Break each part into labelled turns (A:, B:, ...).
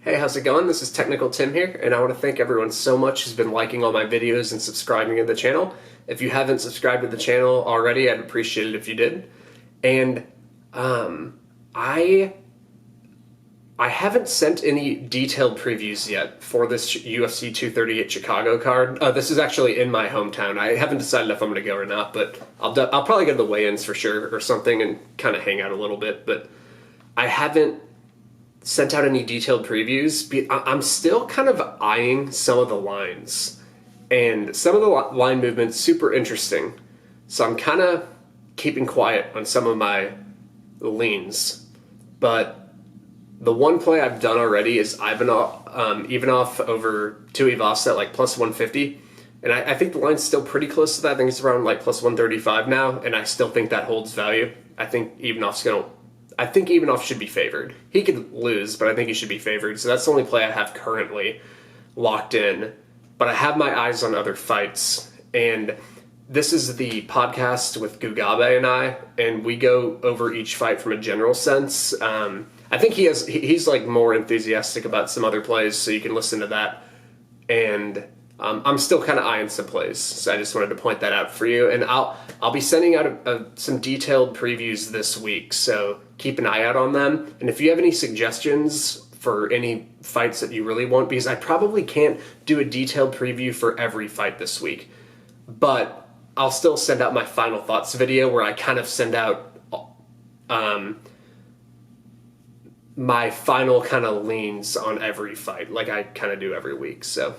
A: Hey, how's it going? This is Technical Tim here, and I want to thank everyone so much who's been liking all my videos and subscribing to the channel. If you haven't subscribed to the channel already, I'd appreciate it if you did. And I haven't sent any detailed previews yet for this UFC 238 Chicago card. This is actually in my hometown. I haven't decided if I'm going to go or not, but I'll probably go to the weigh-ins for sure or something and kind of hang out a little bit. But I haven't sent out any detailed previews. I'm still kind of eyeing some of the lines, and some of the line movements super interesting. So I'm kind of keeping quiet on some of my leans. But the one play I've done already is Ivanov over Tuivasa at like plus 150. And I think the line's still pretty close to that. I think it's around like plus 135 now, and I still think that holds value. I think Ivanov should be favored. He could lose, but I think he should be favored. So that's the only play I have currently locked in. But I have my eyes on other fights. And this is the podcast with Gugabe and I, and we go over each fight from a general sense. I think he's like more enthusiastic about some other plays, so you can listen to that. And I'm still kind of eyeing some plays, so I just wanted to point that out for you. And I'll be sending out some detailed previews this week, so keep an eye out on them. And if you have any suggestions for any fights that you really want, because I probably can't do a detailed preview for every fight this week, but I'll still send out my final thoughts video where I kind of send out my final kind of leans on every fight, like I kind of do every week. So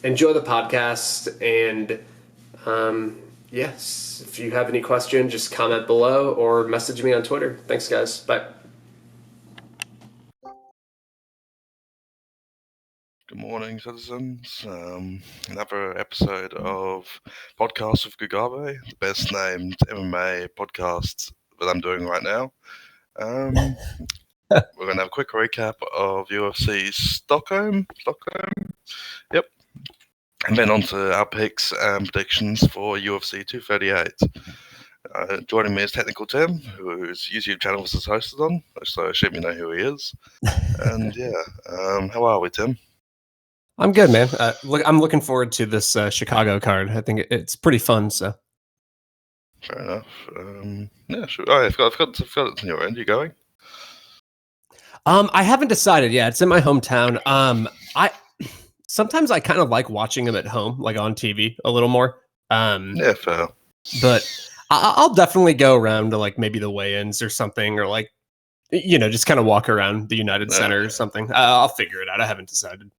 A: enjoy the podcast, and yes, if you have any question, just comment below or message me on Twitter. Thanks, guys. Bye.
B: Good morning, citizens. Another episode of Podcast with Gugabe, the best named MMA podcast that I'm doing right now. We're going to have a quick recap of UFC Stockholm. Yep. And then on to our picks and predictions for UFC 238. Joining me is Technical Tim, whose YouTube channel this is hosted on, so I assume you know who he is. And how are we, Tim?
A: I'm good, man. I'm looking forward to this Chicago card. I think it's pretty fun. So
B: fair enough. Yeah, sure. Oh, I've got it's on your end. You going?
A: I haven't decided yet. It's in my hometown. Sometimes I kind of like watching them at home, like on TV, a little more.
B: Yeah, fair.
A: But I'll definitely go around to like maybe the weigh-ins or something, or like just kind of walk around the United Center or something. I'll figure it out. I haven't decided.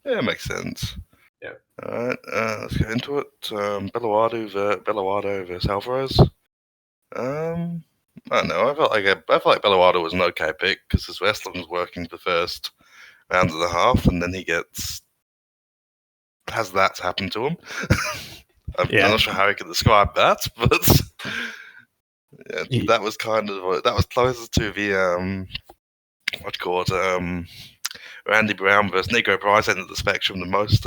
B: Yeah, makes sense.
A: Yeah.
B: All right, let's get into it. Bellato versus Alvarez. I don't know. I felt like Bellato was an okay pick because his wrestling was working for the first round and a half, and then he has that happen to him. I'm not sure how I can describe that, but that was closer to the Randy Brown versus Nico Price end of the spectrum than most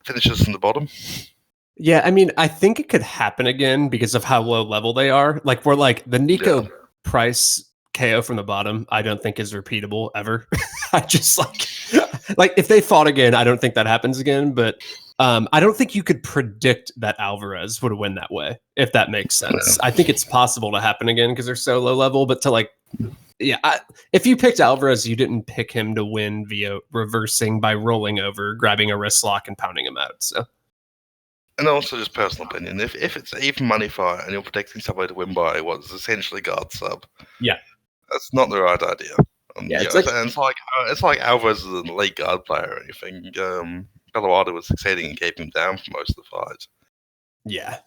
B: finishes from the bottom.
A: Yeah, I mean, I think it could happen again because of how low level they are. Like, we're like the Nico Price KO from the bottom, I don't think is repeatable ever. I just like if they fought again, I don't think that happens again. But I don't think you could predict that Alvarez would win that way, if that makes sense. I think it's possible to happen again because they're so low level. But if you picked Alvarez, you didn't pick him to win via reversing by rolling over, grabbing a wrist lock, and pounding him out. So.
B: And also, just personal opinion, if it's an even money fight and you're predicting somebody to win by what's essentially guard sub, that's not the right idea. It's like Alvarez is an elite guard player or anything. Bellato was succeeding in keeping him down for most of the fight.
A: Yeah,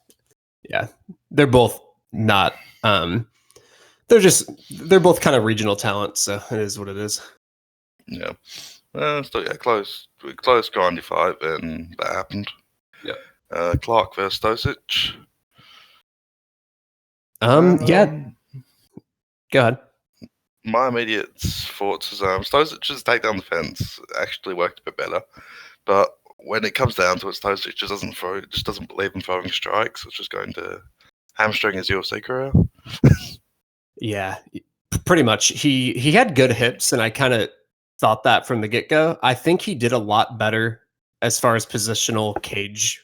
A: they're both not. They're both kind of regional talents, so it is what it is.
B: Yeah, close grindy fight, and that happened.
A: Yeah.
B: Clark versus Stosic.
A: Go ahead.
B: My immediate thoughts is Stosic's takedown defense actually worked a bit better, but when it comes down to it, Stosic just doesn't believe in throwing strikes. It's just going to hamstring his UFC career.
A: Yeah, Pretty much. He had good hips, and I kind of thought that from the get go. I think he did a lot better as far as positional cage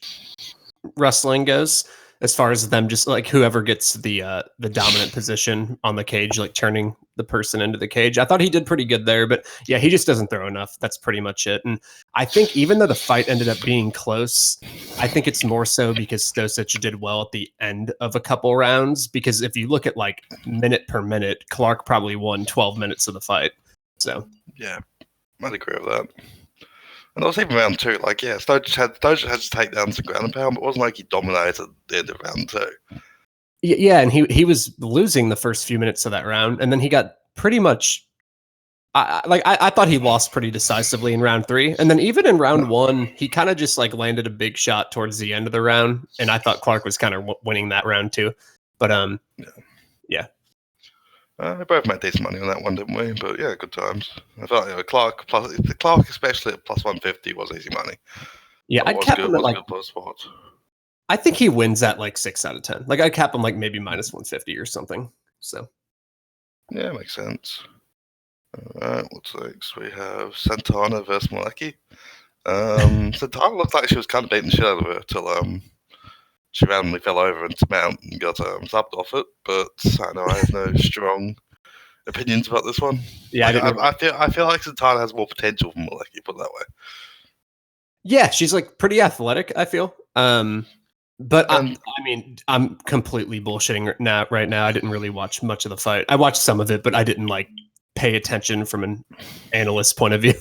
A: wrestling goes, as far as them just like whoever gets the dominant position on the cage, like turning the person into the cage. I thought he did pretty good there, but yeah, he just doesn't throw enough. That's pretty much it. And I think even though the fight ended up being close, I think it's more so because Stosic did well at the end of a couple rounds. Because if you look at like minute per minute, Clark probably won 12 minutes of the fight. So
B: Yeah, I'd agree with that. And it was even round two. Like, yeah, Stojic had to take down some ground and pound, but it wasn't like he dominated the end of round two.
A: yeah, and he was losing the first few minutes of that round, and then he got pretty much. I thought he lost pretty decisively in round 3, and then even in round 1, he kind of just like landed a big shot towards the end of the round, and I thought Clark was kind of winning that round too. But yeah.
B: We both made decent money on that one, didn't we? But yeah, good times. I thought Clark especially at plus 150 was easy money.
A: Yeah, I'd cap him at like.
B: Good plus spot.
A: I think he wins at like 6 out of 10. Like I'd cap him like maybe minus 150 or something. So
B: yeah, makes sense. All right, what's next? We have Santana versus Maleki. Santana looked like she was kind of beating the shit out of her till she randomly fell over into mount and got subbed off it. But I know I have no strong opinions about this one.
A: Yeah,
B: like, I feel like Santana has more potential than Maleki, put it that way.
A: Yeah, she's like pretty athletic, I feel. But I mean, I'm completely bullshitting right now. I didn't really watch much of the fight. I watched some of it, but I didn't like pay attention from an analyst point of view.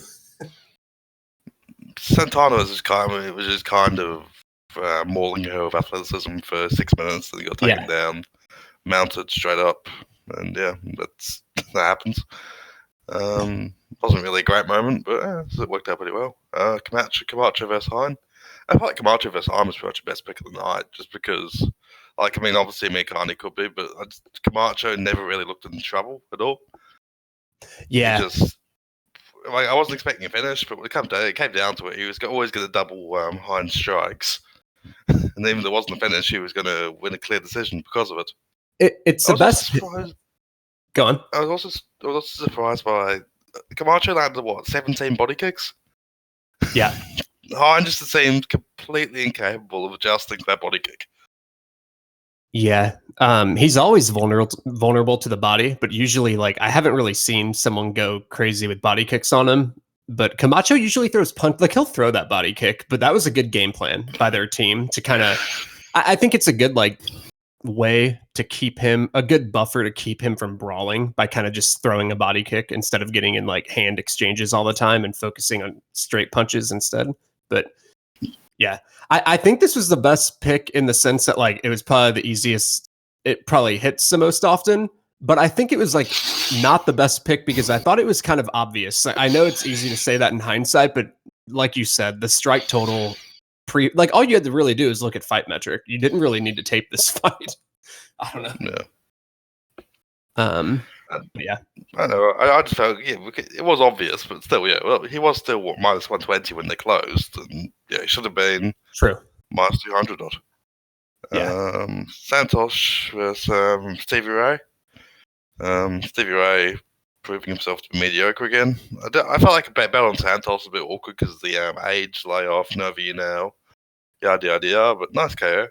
B: Santana was just kind of mauling her with athleticism for 6 minutes, and he got taken down, mounted straight up, and yeah, that happens. Wasn't really a great moment, but it worked out pretty well. Camacho versus Hine. I feel like Camacho versus Hine was pretty much the best pick of the night, just because, like, I mean, obviously Mikani could be, but Camacho never really looked in trouble at all.
A: Yeah.
B: I wasn't expecting a finish, but when it came down to it, he was always going to double Hine's strikes. And even if there wasn't a finish, he was going to win a clear decision because of it.
A: It's the best. Go on.
B: I was also surprised by Camacho landed, 17 body kicks?
A: Yeah.
B: Hine just seemed completely incapable of adjusting to that body kick.
A: Yeah. He's always vulnerable to the body, but usually, like, I haven't really seen someone go crazy with body kicks on him. But Camacho usually throws punch, like he'll throw that body kick, but that was a good game plan by their team to kind of. I think it's a good way to keep him, a good buffer to keep him from brawling by kind of just throwing a body kick instead of getting in like hand exchanges all the time and focusing on straight punches instead. But yeah, I think this was the best pick in the sense that like it was probably the easiest. It probably hits the most often, but I think it was like not the best pick because I thought it was kind of obvious. I know it's easy to say that in hindsight, but like you said, the strike total all you had to really do is look at fight metric. You didn't really need to tape this fight. I don't know.
B: Yeah. I know. I just felt it was obvious, but still, yeah. Well, he was still minus 120 when they closed, and yeah, he should have been
A: true
B: minus 200 odd.
A: Yeah.
B: Santos versus Stevie Ray. Stevie Ray proving himself to be mediocre again. I felt like a bet on Santos was a bit awkward because of the age layoff, Nervy now, yada yada yada. But nice KO.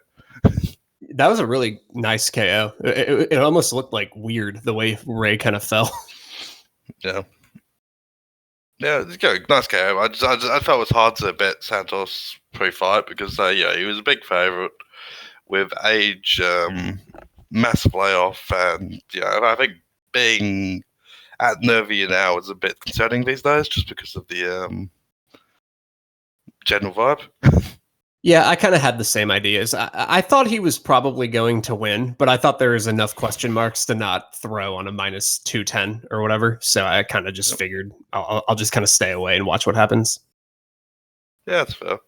A: That was a really nice KO. It almost looked like weird the way Ray kind of fell.
B: Yeah. Yeah, nice KO. I felt it was hard to bet Santos pre-fight because he was a big favourite with age, massive layoff, and I think being at Nervy now is a bit concerning these days just because of the general vibe.
A: Yeah, I kind of had the same ideas. I thought he was probably going to win, but I thought there was enough question marks to not throw on a minus 210 or whatever. So I kind of just figured I'll just kind of stay away and watch what happens.
B: Yeah, that's fair.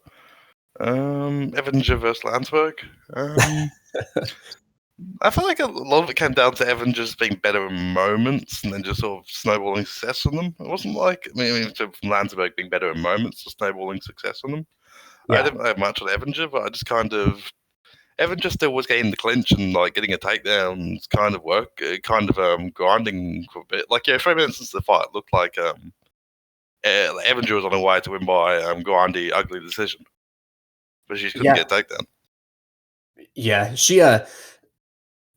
B: Evanger versus Landsberg. I feel like a lot of it came down to Evan just being better in moments and then just sort of snowballing success on them. It wasn't like, from Landsberg being better in moments, just snowballing success on them. Yeah. I didn't have much on Evanger, but I just kind of... Evander still was getting the clinch and like getting a takedown kind of work, grinding for a bit. Like 3 minutes into the fight, it looked like Evander was on her way to win by grindy, ugly decision, but she couldn't get a takedown.
A: Yeah, she it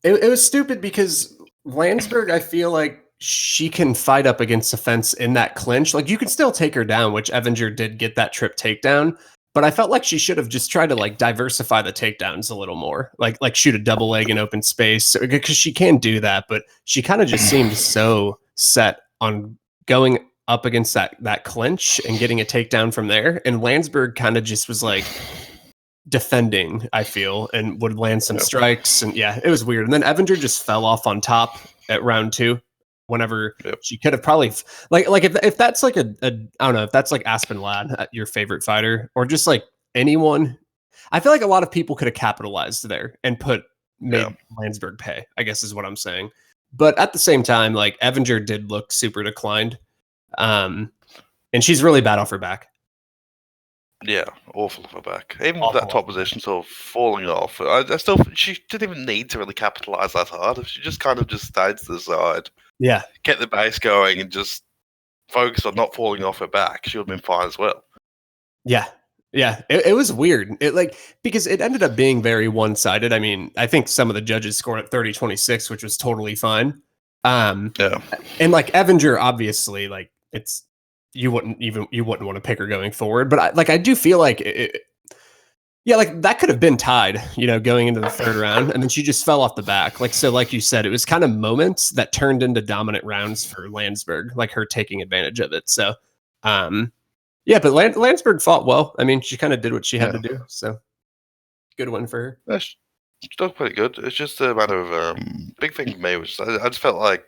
A: was stupid because Landsberg, I feel like she can fight up against the fence in that clinch. Like you can still take her down, which Evander did get that trip takedown. But I felt like she should have just tried to like diversify the takedowns a little more, like shoot a double leg in open space because she can do that. But she kind of just seemed so set on going up against that clinch and getting a takedown from there. And Landsberg kind of just was like defending, I feel, and would land some strikes. And yeah, it was weird. And then Evander just fell off on top at round 2. Whenever she could have probably like if that's like a I don't know if that's like Aspen Ladd, your favorite fighter, or just like anyone, I feel like a lot of people could have capitalized there and made Landsberg pay, I guess is what I'm saying. But at the same time, like Evander did look super declined, and she's really bad off her back.
B: Yeah, awful of her back. Even with that top position sort of falling off, I still she didn't even need to really capitalize that hard. If she just kind of just stayed to the side, get the base going, and just focus on not falling off her back, she would have been fine as well.
A: Yeah, it was weird. It like because it ended up being very one-sided. I mean, I think some of the judges scored at 30-26, which was totally fine. And like Evander, obviously, like it's. You wouldn't want to pick her going forward, but I do feel like like that could have been tied, going into the third round, and then she just fell off the back. Like you said, it was kind of moments that turned into dominant rounds for Landsberg, like her taking advantage of it. So, but Landsberg fought well. I mean, she kind of did what she had to do. So, good win for her.
B: Yeah, she's still pretty good. It's just a matter of big thing for me was I just felt like.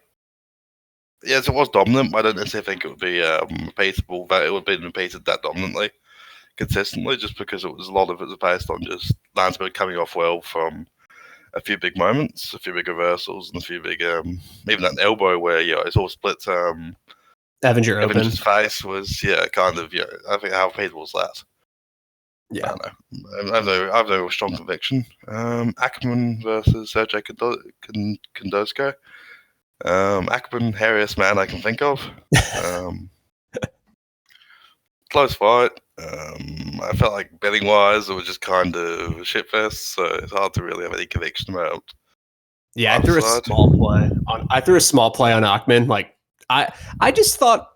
B: Yes, it was dominant, but I don't necessarily think it would be repeatable. That it would have been repeated that dominantly, consistently, just because a lot of it was based on just Landsberg coming off well from a few big moments, a few big reversals, and a few big, even that elbow where it's all split. Evander's face was kind of I think how repeatable was that?
A: Yeah,
B: I don't know. I have no strong conviction. Ackerman versus Sergey Kondosko. Ackerman, hairiest man I can think of. Close fight. I felt like betting wise, it was just kind of a shitfest, so it's hard to really have any conviction about.
A: Yeah, I threw a small play on Ackerman. Like I just thought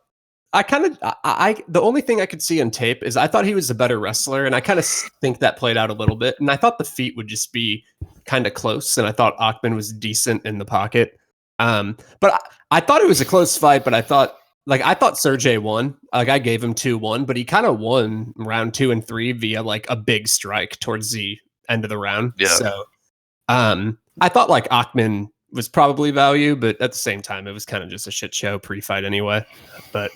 A: the only thing I could see on tape is I thought he was a better wrestler, and I kind of think that played out a little bit. And I thought the feet would just be kind of close, and I thought Ackerman was decent in the pocket. But I thought it was a close fight, but I thought Sergey won. Like I gave him 2-1, but he kind of won round 2 and 3 via like a big strike towards the end of the round.
B: Yeah.
A: So, I thought like Ackerman was probably value, but at the same time, it was kind of just a shit show pre-fight anyway. But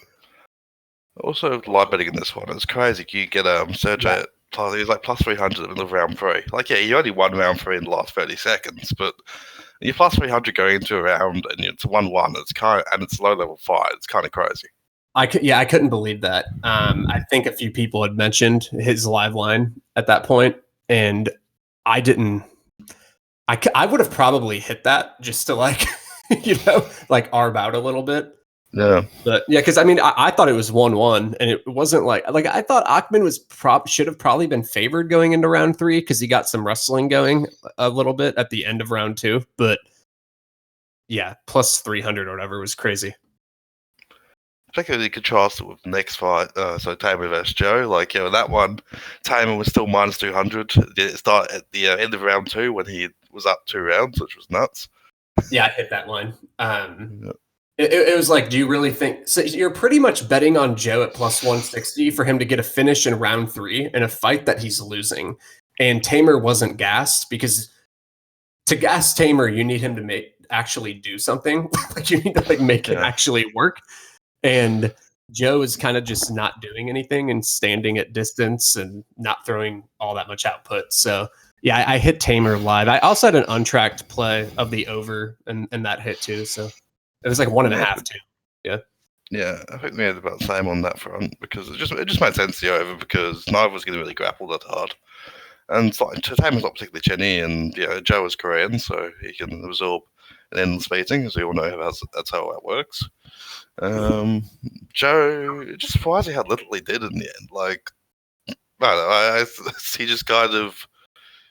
B: also live betting in this one, it's crazy. You get Sergey at he was like plus 300 in the round 3. Like you only won round 3 in the last 30 seconds, but. You're plus 300 going into a round, and it's 1-1. It's low level fight. It's kind of crazy.
A: I couldn't believe that. I think a few people had mentioned his live line at that point, and I didn't. I would have probably hit that just to like, like arb out a little bit.
B: Yeah.
A: But yeah, because I mean, I thought it was 1-1, and it wasn't like I thought Ackerman was should have probably been favored going into round 3 because he got some wrestling going a little bit at the end of round 2. But yeah, plus 300 or whatever was crazy.
B: Particularly contrast it with the next fight, so Tamer versus Joe. Like that one, Tamer was still minus 200. It started at the end of round 2 when he was up 2 rounds, which was nuts.
A: Yeah, I hit that line. It was like, do you really think so? You're pretty much betting on Joe at plus 160 for him to get a finish in round 3 in a fight that he's losing. And Tamer wasn't gassed because to gas Tamer, you need him to actually do something. Like you need to make it actually work. And Joe is kind of just not doing anything and standing at distance and not throwing all that much output. So yeah, I hit Tamer live. I also had an untracked play of the over and that hit too. So it was like 1.5 too. Yeah.
B: Yeah, I think we had about the same on that front because it just made sense to the over because neither was going to really grapple that hard. And Tatum was not particularly chinny, and Joe was Korean, so he can absorb an endless beating, as we all know that's how that works. Joe, just surprised how little he did in the end. Like, I don't know, he just kind of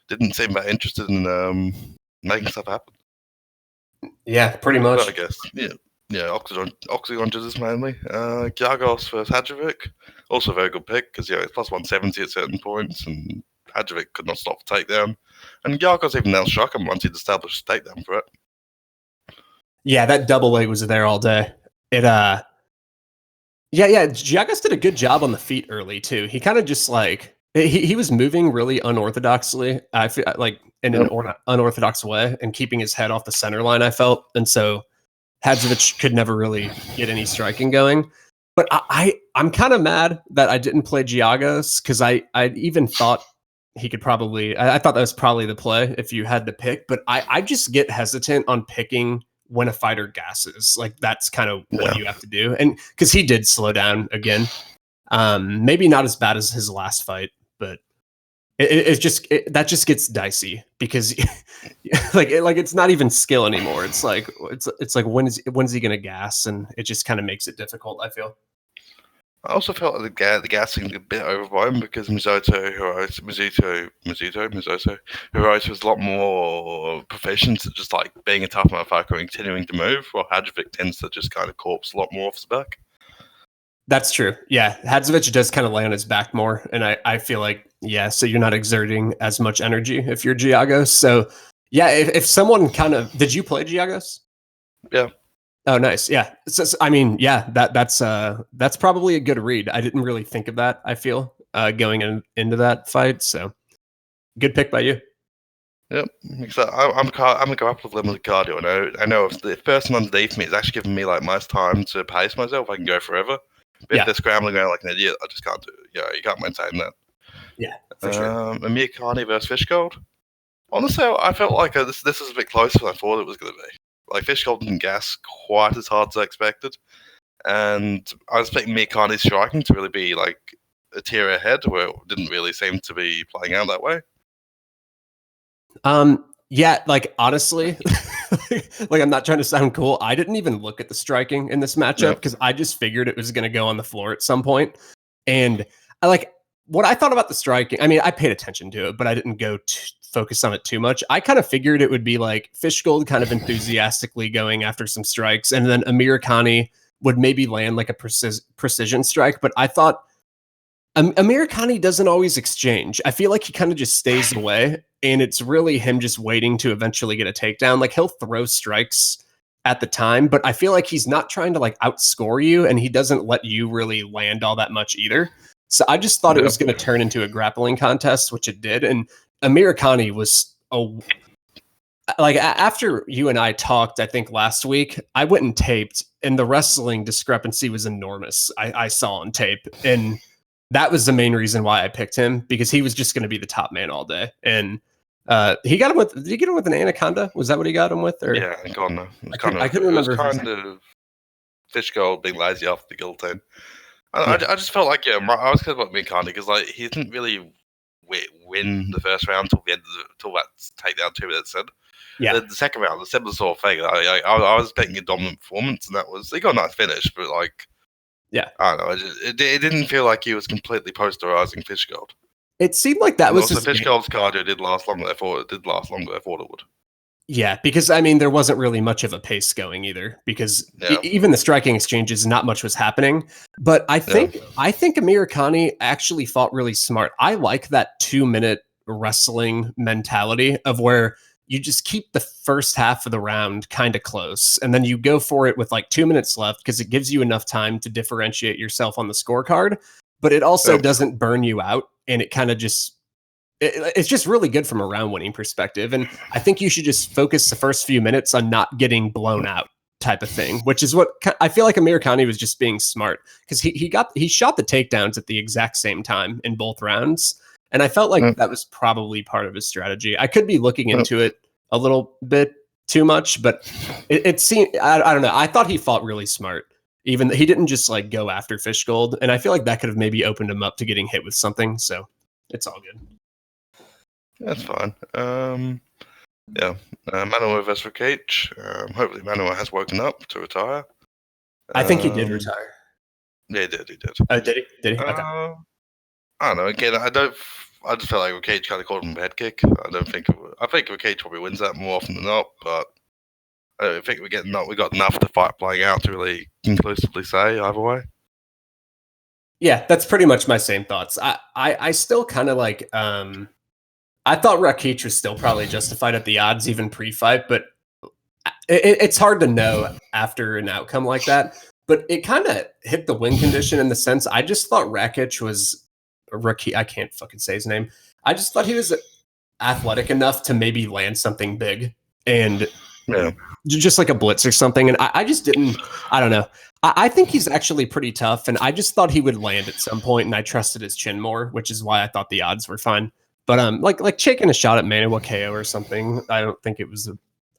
B: didn't seem that interested in making stuff happen.
A: Yeah, pretty much.
B: But I guess, Octagon judges mainly. Gyagos versus Hadjovic, also a very good pick because it's plus 170 at certain points, and Hadjovic could not stop the takedown. And Gyagos even now struck him once he'd established a takedown threat.
A: Yeah, that double leg was there all day. Gyagos did a good job on the feet early too. He kind of just like he was moving really unorthodoxly. I feel like in an unorthodox way and keeping his head off the center line. I felt, and so Hadzovic could never really get any striking going. But I'm kind of mad that I didn't play Gyagos because I even thought he could probably. I thought that was probably the play if you had to pick. But I just get hesitant on picking when a fighter gasses. Like that's kind of what you have to do, and because he did slow down again. Maybe not as bad as his last fight, but that just gets dicey because like it's not even skill anymore. It's like when's he gonna gas, and it just kind of makes it difficult. I feel.
B: I also felt like the gassing a bit overblown because Mizuto was a lot more proficient at just like being a tough motherfucker and continuing to move, while Hadjovic tends to just kind of corpse a lot more off his back.
A: That's true. Yeah, Hadzovic does kind of lay on his back more, and I feel like so you're not exerting as much energy if you're Gyagos. So yeah, if someone kind of did you play Gyagos?
B: Yeah.
A: Oh, nice. Yeah. So, I mean, yeah, that's probably a good read. I didn't really think of that. I feel going into that fight. So good pick by you.
B: Yep. So I'm a grappler with limited cardio. I know if the person underneath me is actually giving me like much time to pace myself, I can go forever. But if they're scrambling around like an idiot, I just can't do it. Yeah, you can't maintain that.
A: Yeah, for sure.
B: Amir Khani versus Fishgold. Honestly, I felt like this was a bit closer than I thought it was going to be. Like Fishgold didn't gas quite as hard as I expected, and I was expecting Amir Khani's striking to really be like a tier ahead, where it didn't really seem to be playing out that way.
A: Yeah, like honestly, like I'm not trying to sound cool. I didn't even look at the striking in this matchup because I just figured it was going to go on the floor at some point. And I like what I thought about the striking. I mean, I paid attention to it, but I didn't go focus on it too much. I kind of figured it would be like Fishgold kind of enthusiastically going after some strikes, and then Amir Khani would maybe land like a precision strike. But I thought Amir Khani doesn't always exchange. I feel like he kind of just stays away, and it's really him just waiting to eventually get a takedown. Like he'll throw strikes at the time, but I feel like he's not trying to like outscore you, and he doesn't let you really land all that much either. So I just thought it was going to turn into a grappling contest, which it did. And Amir Khani was like after you and I talked, I think last week, I went and taped, and the wrestling discrepancy was enormous. I saw on tape, and that was the main reason why I picked him, because he was just going to be the top man all day. And he got him with. Did he get him with an anaconda? Was that what he got him with? Or?
B: Yeah, anaconda.
A: I couldn't remember.
B: It was kind of Fishgold being lazy after the guillotine. I just felt like I was kind of about Anaconda because like he didn't really win the first round till the end till that takedown 2 minutes in.
A: Yeah,
B: the second round, the similar sort of thing. I was expecting a dominant performance, and he got a nice finish, but like.
A: Yeah,
B: I don't know. It didn't feel like he was completely posterizing Fishgold.
A: It seemed like that was
B: also Fishgold's cardio did last longer. I thought it would.
A: Yeah, because I mean, there wasn't really much of a pace going either, because even the striking exchanges, not much was happening. But I think Amir Khani actually fought really smart. I like that 2-minute wrestling mentality of where you just keep the first half of the round kind of close, and then you go for it with like 2 minutes left because it gives you enough time to differentiate yourself on the scorecard, but it also doesn't burn you out, and it kind of just it's just really good from a round winning perspective. And I think you should just focus the first few minutes on not getting blown out type of thing, which is what I feel like Amir Khani was just being smart, because he shot the takedowns at the exact same time in both rounds. And I felt like that was probably part of his strategy. I could be looking into it a little bit too much, but it seemed, I don't know. I thought he fought really smart. Even he didn't just like go after Fishgold. And I feel like that could have maybe opened him up to getting hit with something. So it's all good.
B: That's fine. Yeah. Manuel versus Cage. Hopefully Manuel has woken up to retire.
A: I think he did retire.
B: Yeah, he did.
A: Oh, did he? Did he? Okay.
B: I don't know. Again, I just felt like Cage kind of called him a head kick. I think Cage probably wins that more often than not, but I don't think we got enough to fight playing out to really conclusively say either way.
A: Yeah, that's pretty much my same thoughts. I still kind of like. I thought Rakic was still probably justified at the odds, even pre-fight, but it's hard to know after an outcome like that. But it kind of hit the win condition in the sense I just thought Rakic was Rakic. I can't fucking say his name. I just thought he was athletic enough to maybe land something big and just like a blitz or something. And I just didn't. I don't know. I think he's actually pretty tough, and I just thought he would land at some point, and I trusted his chin more, which is why I thought the odds were fine. But like taking a shot at Manu KO or something, I don't think it was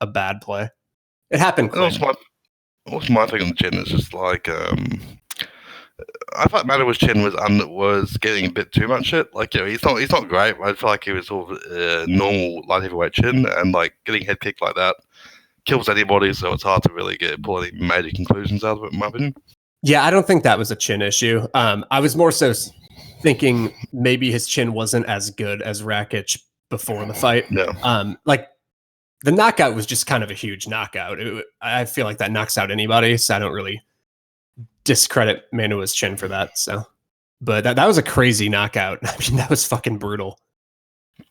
A: a bad play. It happened quick.
B: What's my thing on the chin is just like I thought Manuel's chin was getting a bit too much shit. Like, he's not great. But I feel like he was sort of normal light heavyweight chin, and like getting head kicked like that kills anybody. So it's hard to really pull any major conclusions out of it, in my opinion.
A: Yeah, I don't think that was a chin issue. I was more so thinking maybe his chin wasn't as good as Rakic before the fight.
B: Yeah.
A: Like the knockout was just kind of a huge knockout. I feel like that knocks out anybody, so I don't really discredit Manuel's chin for that. So, but that was a crazy knockout. I mean, that was fucking brutal.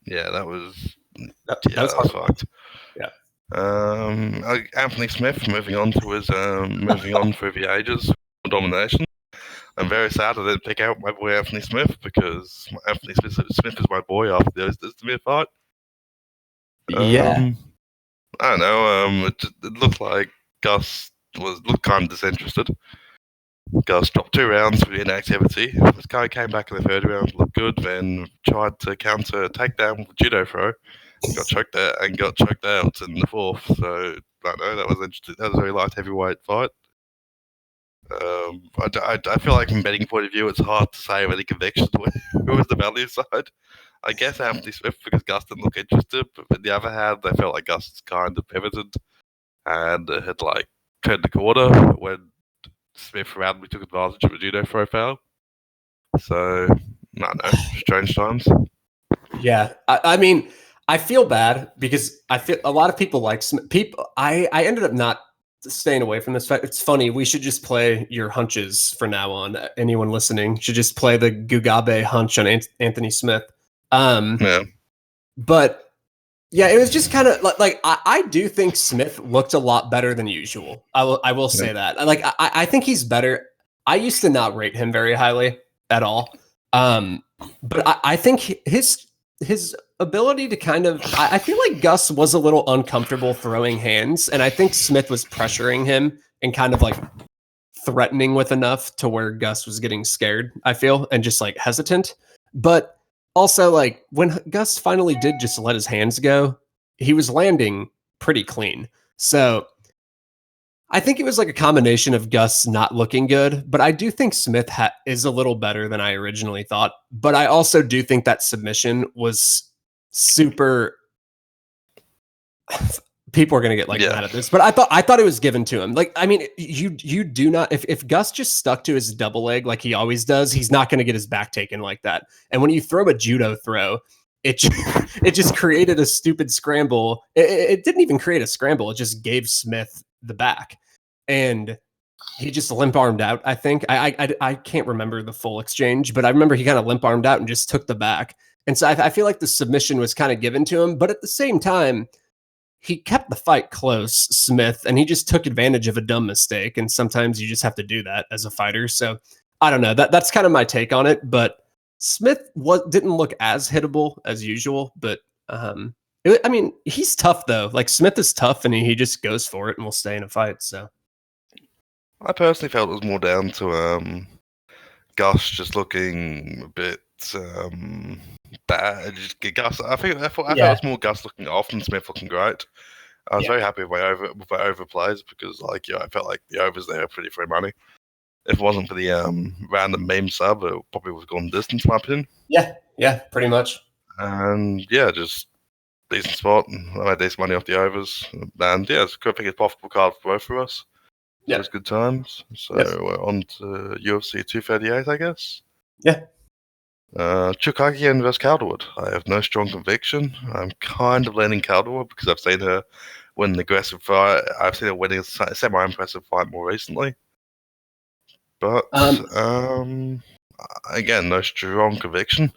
B: Yeah, that was
A: fucked.
B: Yeah. Anthony Smith moving on through the ages for domination. I'm very sad I didn't pick out my boy Anthony Smith because Anthony Smith is my boy after the Smith fight.
A: Yeah.
B: I don't know. It looked like Gus looked kind of disinterested. Gus dropped 2 rounds with inactivity. This guy came back in the 3rd round, looked good, then tried to counter a takedown with a judo throw. Got choked out in the 4th. So I don't know, that was interesting. That was a very light heavyweight fight. I feel like from betting point of view, it's hard to say with any conviction who was the value side. I guess Anthony Smith because Gus didn't look interested, but on the other hand, I felt like Gus kind of pivoted and had like turned the corner when Smith randomly took advantage of a judo throw foul. So, I don't know, strange times.
A: Yeah, I mean, I feel bad because I feel a lot of people like Smith. I ended up not staying away from this fight. It's funny. We should just play your hunches from now on. Anyone listening should just play the Gugabe hunch on Anthony Smith.
B: Yeah.
A: But yeah, it was just kind of like I do think Smith looked a lot better than usual. I will say that. Like I think he's better. I used to not rate him very highly at all. But I think his ability to kind of I feel like Gus was a little uncomfortable throwing hands, and I think Smith was pressuring him and kind of like threatening with enough to where Gus was getting scared, I feel, and just like hesitant. But also, like when Gus finally did just let his hands go, he was landing pretty clean. So I think it was like a combination of Gus not looking good, but I do think Smith is a little better than I originally thought. But I also do think that submission was super. People are gonna get mad at this, but I thought it was given to him. Like, I mean, you do not if Gus just stuck to his double leg like he always does, he's not gonna get his back taken like that. And when you throw a judo throw, it just created a stupid scramble. It didn't even create a scramble. It just gave Smith the back, and he just limp armed out. I think I can't remember the full exchange, but I remember he kind of limp armed out and just took the back. And so I feel like the submission was kind of given to him, but at the same time, he kept the fight close, Smith, and he just took advantage of a dumb mistake. And sometimes you just have to do that as a fighter. So I don't know. That's kind of my take on it. But Smith didn't look as hittable as usual. But I mean, he's tough though. Like Smith is tough, and he just goes for it and will stay in a fight. So
B: I personally felt it was more down to Gus just looking a bit bad. Gus, I thought it was more Gus looking off and Smith looking great. I was very happy with my overplays because, like, I felt like the overs there were pretty free money. If it wasn't for the random meme sub, it probably would have gone distance, in my opinion.
A: Yeah, pretty much.
B: And yeah, just decent spot. I made decent money off the overs. And yeah, it's a good, I think it's a profitable card for both of us. So
A: Yeah.
B: it's good times. So
A: Yes.
B: we're on to UFC 238, I guess.
A: Yeah.
B: Chukagian versus Calderwood. I have no strong conviction. I'm kind of leaning Calderwood because I've seen her win an aggressive fight. I've seen her winning a semi-impressive fight more recently. But again, no strong conviction.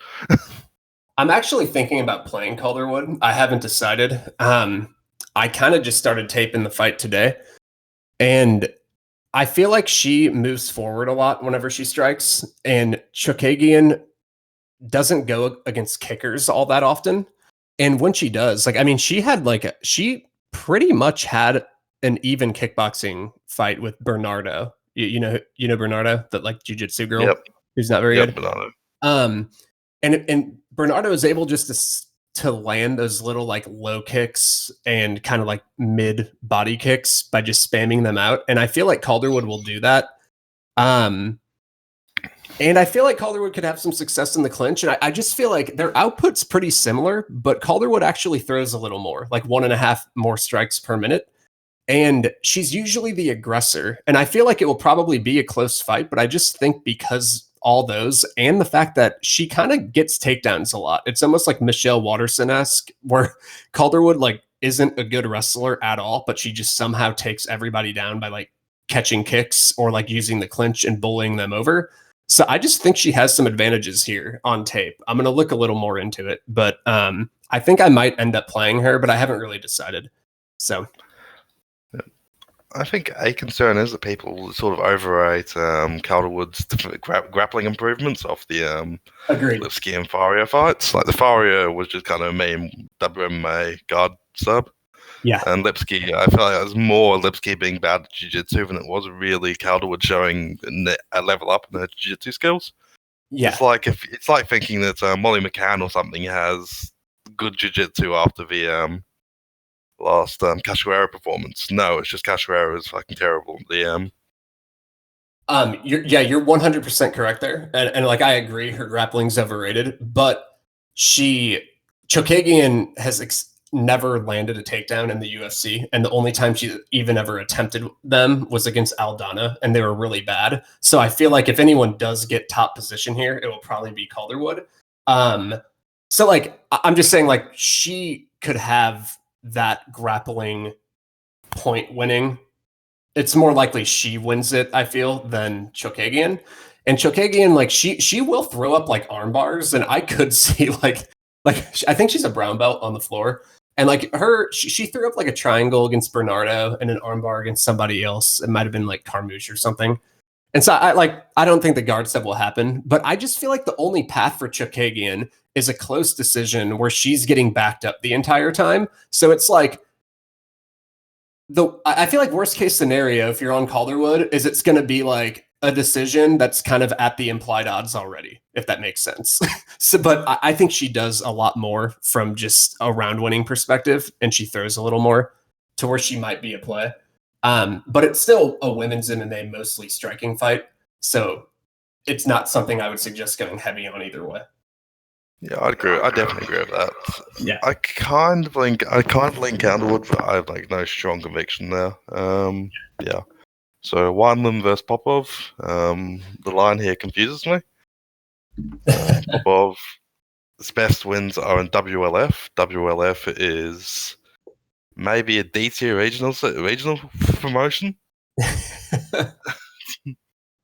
A: I'm actually thinking about playing Calderwood. I haven't decided. I kind of just started taping the fight today, and I feel like she moves forward a lot whenever she strikes, and Chokagian doesn't go against kickers all that often. And when she does, like, I mean, she pretty much had an even kickboxing fight with Bernardo. You know Bernardo, that like jujitsu girl
B: Yep,
A: who's not very
B: yep,
A: good.
B: banana.
A: Um, and Bernardo is able just to land those little like low kicks and kind of like mid body kicks by just spamming them out. And I feel like Calderwood will do that. And I feel like Calderwood could have some success in the clinch. And I just feel like their output's pretty similar, but Calderwood actually throws a little more, like 1.5 more strikes per minute. And she's usually the aggressor. And I feel like it will probably be a close fight, but I just think because all those and the fact that she kind of gets takedowns a lot, it's almost like Michelle Watterson-esque, where Calderwood like isn't a good wrestler at all, but she just somehow takes everybody down by like catching kicks or like using the clinch and bullying them over. So I just think she has some advantages here on tape. I'm going to look a little more into it, but I think I might end up playing her, but I haven't really decided. So
B: I think a concern is that people sort of overrate Calderwood's grappling improvements off the
A: agreed.
B: Lipsky and Faria fights. Like the Faria was just kind of a main WMA guard sub.
A: Yeah.
B: And Lipsky, I feel like it was more Lipsky being bad at jiu-jitsu than it was really Calderwood showing a level up in her jiu-jitsu skills.
A: Yeah.
B: It's like thinking that Molly McCann or something has good jiu-jitsu after the last Cachoeira performance. No, it's just Cachoeira is fucking terrible.
A: You're 100% correct there, and like I agree, her grappling's overrated, but Chokagian has never landed a takedown in the UFC, and the only time she even ever attempted them was against Aldana, and they were really bad. So I feel like if anyone does get top position here, it will probably be Calderwood. So like I'm just saying, like she could have that grappling point winning. It's more likely she wins it, I feel, than Chokagian. And Chokagian, like she will throw up like arm bars, and I could see like I think she's a brown belt on the floor, and like she threw up like a triangle against Bernardo and an arm bar against somebody else. It might have been like Carmouche or something. And so I don't think the guard step will happen, but I just feel like the only path for Chokagian is a close decision where she's getting backed up the entire time. So it's like I feel like worst case scenario, if you're on Calderwood, is it's going to be like a decision that's kind of at the implied odds already, if that makes sense. So, but I think she does a lot more from just a round winning perspective, and she throws a little more to where she might be a play. But it's still a women's MMA mostly striking fight, so it's not something I would suggest going heavy on either way.
B: Yeah, I'd agree. I definitely agree with that.
A: Yeah.
B: I kind of lean Calderwood, but I have like no strong conviction there. Yeah. So Wineland versus Popov. The line here confuses me. Popov's best wins are in WLF. WLF is maybe a D-tier regional promotion.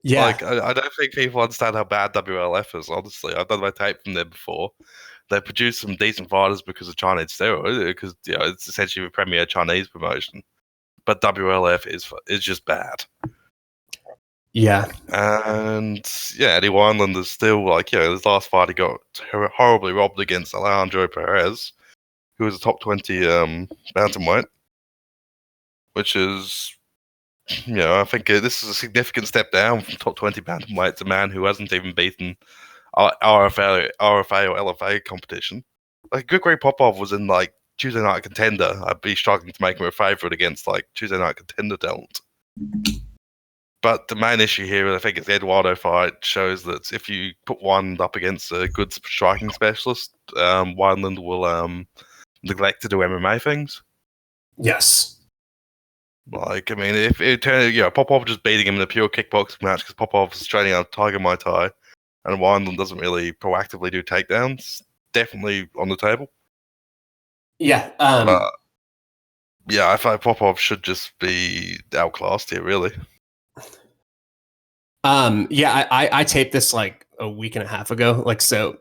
A: Yeah.
B: Like I don't think people understand how bad WLF is. Honestly, I've done my tape from there before. They produce some decent fighters because of Chinese steroids, because it's essentially the premier Chinese promotion. But WLF is just bad.
A: Yeah.
B: And yeah, Eddie Wineland is still like, his last fight he got horribly robbed against Alejandro Perez, who was a top 20 bantamweight, which is, I think this is a significant step down from top 20 bantamweight to a man who hasn't even beaten RFA or LFA competition. Like Gugabe Popov was in like Tuesday Night Contender. I'd be struggling to make him a favorite against like Tuesday Night Contender talent. But the main issue here, I think, is the Eduardo fight shows that if you put Wineland up against a good striking specialist, Wineland will neglect to do MMA things.
A: Yes.
B: Like, I mean, if it turned, Popov just beating him in a pure kickboxing match because Popov is training out Tiger Muay Thai, and Wineland doesn't really proactively do takedowns, definitely on the table.
A: Yeah.
B: Yeah, I find Popov should just be outclassed here, really.
A: Yeah, I taped this like a week and a half ago, like, so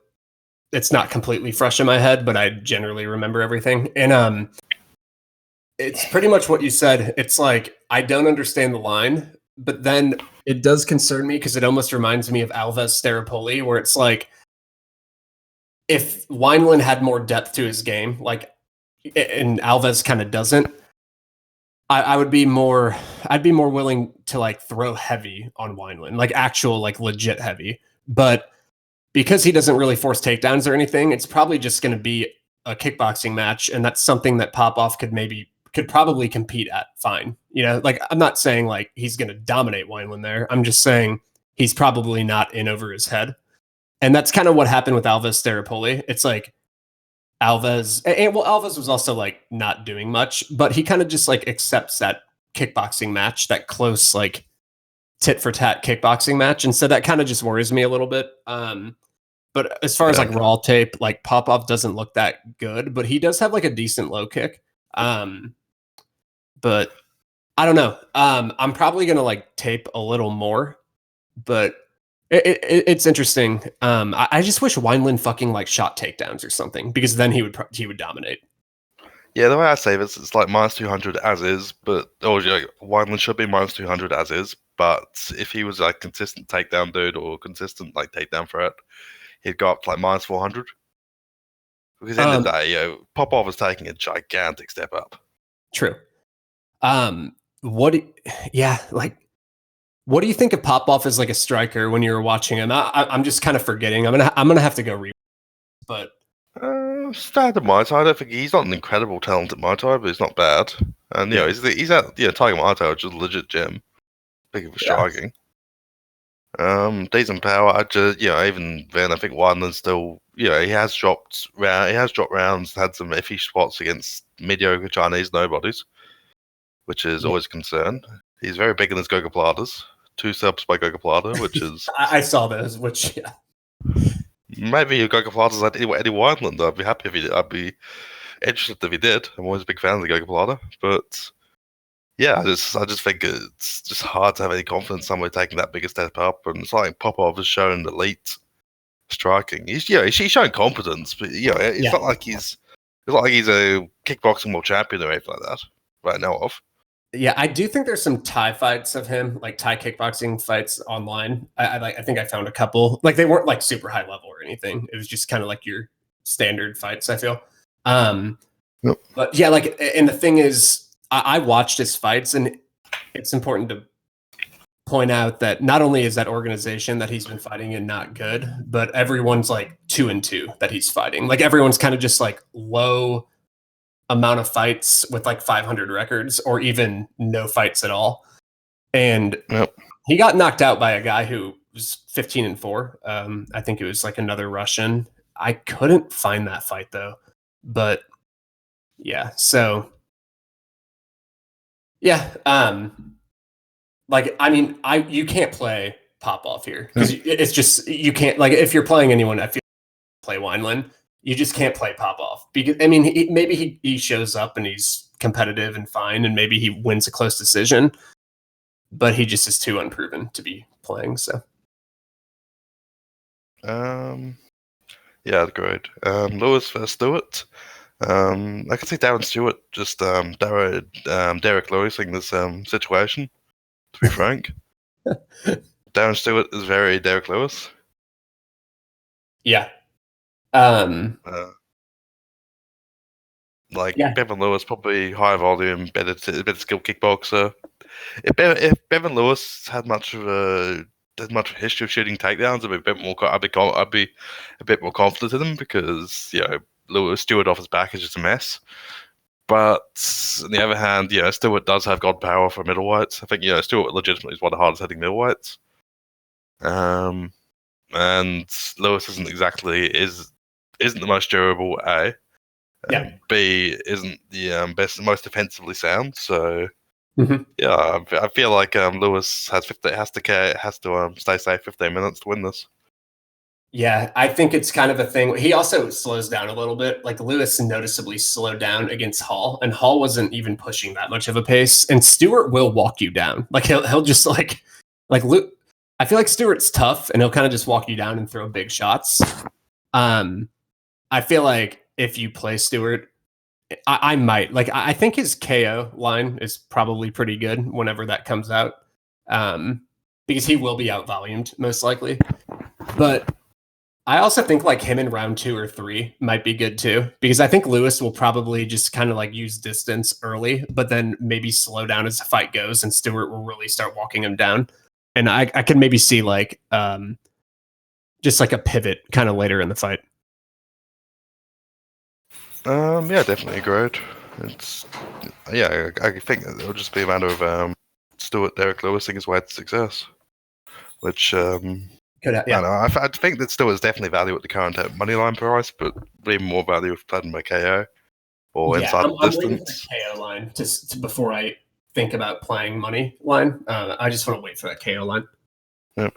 A: it's not completely fresh in my head, but I generally remember everything. And it's pretty much what you said. It's like I don't understand the line, but then it does concern me because it almost reminds me of Alves Staropoli, where it's like if Wineland had more depth to his game, like, and Alves kind of doesn't, I'd be more willing to like throw heavy on Wineland, like actual like legit heavy. But because he doesn't really force takedowns or anything, it's probably just going to be a kickboxing match, and that's something that Popov could probably compete at fine. You know, like I'm not saying like he's going to dominate Wineland there. I'm just saying he's probably not in over his head, and that's kind of what happened with Alves Staropoli. It's like Alves, and well, Alves was also like not doing much, but he kind of just like accepts that kickboxing match, that close like tit for tat kickboxing match, and so that kind of just worries me a little bit. But as far as like raw tape, like Popov doesn't look that good, but he does have like a decent low kick. But I don't know. I'm probably gonna like tape a little more, but it's interesting. I just wish Wineland fucking like shot takedowns or something, because then he would dominate.
B: Yeah, the way I say this, it's like minus 200 as is, but Wineland should be minus 200 as is. But if he was like consistent takedown dude or consistent like takedown threat, he'd go up to like minus 400. Because at the end of the day, Popov is taking a gigantic step up.
A: True. What do you think of Popov as like a striker when you were watching him? I'm just kind of forgetting. I'm gonna have to go read, but
B: Standard Muay Thai. I don't think he's not an incredible talent at Muay Thai, but he's not bad. And he's at Tiger Muay Thai, which is a legit gym. Big for striking. Decent power. Even then, I think Wineland's still, he has dropped rounds, had some iffy spots against mediocre Chinese nobodies, which is always a concern. He's very big in his gogoplatas. 2 subs by gogoplata, which is
A: I saw those. Which
B: maybe a gogoplatas like Eddie Wineland. I'd be happy if I'd be interested if he did. I'm always a big fan of the gogoplata, but. Yeah, I just think it's just hard to have any confidence somebody taking that big a step up, and it's like Popov has shown elite striking. He's shown competence, but it's not like he's a kickboxing world champion or anything like that right now.
A: Yeah, I do think there's some Thai fights of him, like Thai kickboxing fights online. I think I found a couple. Like they weren't like super high level or anything. It was just kind of like your standard fights, I feel.
B: Yep.
A: But yeah, like, and the thing is, I watched his fights, and it's important to point out that not only is that organization that he's been fighting in not good, but everyone's like 2-2 that he's fighting. Like everyone's kind of just like low amount of fights with like 500 records, or even no fights at all. And he got knocked out by a guy who was 15-4. I think it was like another Russian. I couldn't find that fight though, but yeah. So yeah, like, I mean, you can't play Popov here because it's just, you can't, like, if you're playing anyone, I feel play Wineland, you just can't play Popov. Because I mean, maybe he shows up and he's competitive and fine, and maybe he wins a close decision, but he just is too unproven to be playing. So,
B: yeah, great. Lewis versus Stewart. I can see Darren Stewart just Derek Lewising this situation. To be frank, Darren Stewart is very Derek Lewis.
A: Yeah.
B: Bevan Lewis, probably high volume, better skill kickboxer. If Bevan Lewis had much of a history of shooting takedowns, I'd be a bit more confident in him, because Lewis Stewart off his back is just a mess. But on the other hand, Stewart does have god power for middleweights. I think Stewart legitimately is one of the hardest hitting middleweights. And Lewis isn't the most durable. A. B isn't the most defensively sound. So I feel like Lewis has to stay safe 15 minutes to win this.
A: Yeah, I think it's kind of a thing. He also slows down a little bit. Like Lewis noticeably slowed down against Hall, and Hall wasn't even pushing that much of a pace. And Stewart will walk you down. Like he'll just like Luke. I feel like Stewart's tough, and he'll kind of just walk you down and throw big shots. I feel like if you play Stewart, I might like. I think his KO line is probably pretty good whenever that comes out, because he will be out volumed most likely. But I also think like him in round 2 or 3 might be good too, because I think Lewis will probably just kind of like use distance early, but then maybe slow down as the fight goes, and Stewart will really start walking him down. And I could maybe see like just like a pivot kind of later in the fight.
B: Yeah, definitely agreed. I think it'll just be a matter of Stewart Derek Lewis his way to success, which I think that still is definitely value at the current money line price, but even more value if played by KO or inside the distance. I'm waiting for
A: the KO line to before I think about playing money line. I just want to wait for that KO line.
B: Yep.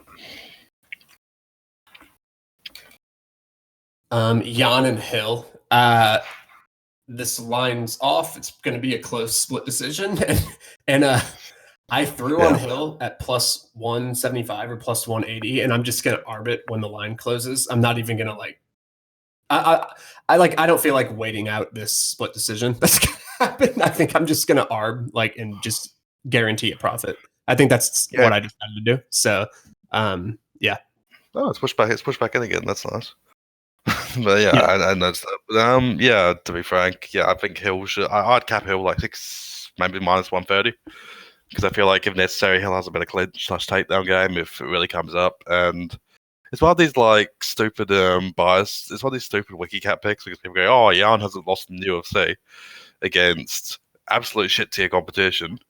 A: Jan and Hill. This line's off. It's going to be a close split decision, and I threw on Hill at plus 175 or plus 180, and I'm just gonna arb it when the line closes. I'm not even gonna like. I don't feel like waiting out this split decision that's gonna happen. I think I'm just gonna arb and just guarantee a profit. I think that's what I decided to do. So, yeah.
B: Oh, it's pushed back in again. That's nice. But I noticed that. But to be frank, I think Hill should. I'd cap Hill like 6, maybe minus 130. Because I feel like if necessary, Hill has a better clinch/takedown game if it really comes up. And it's one of these like stupid bias. It's one of these stupid wiki cat picks because people go, "Oh, Jan hasn't lost in the UFC against absolute shit tier competition.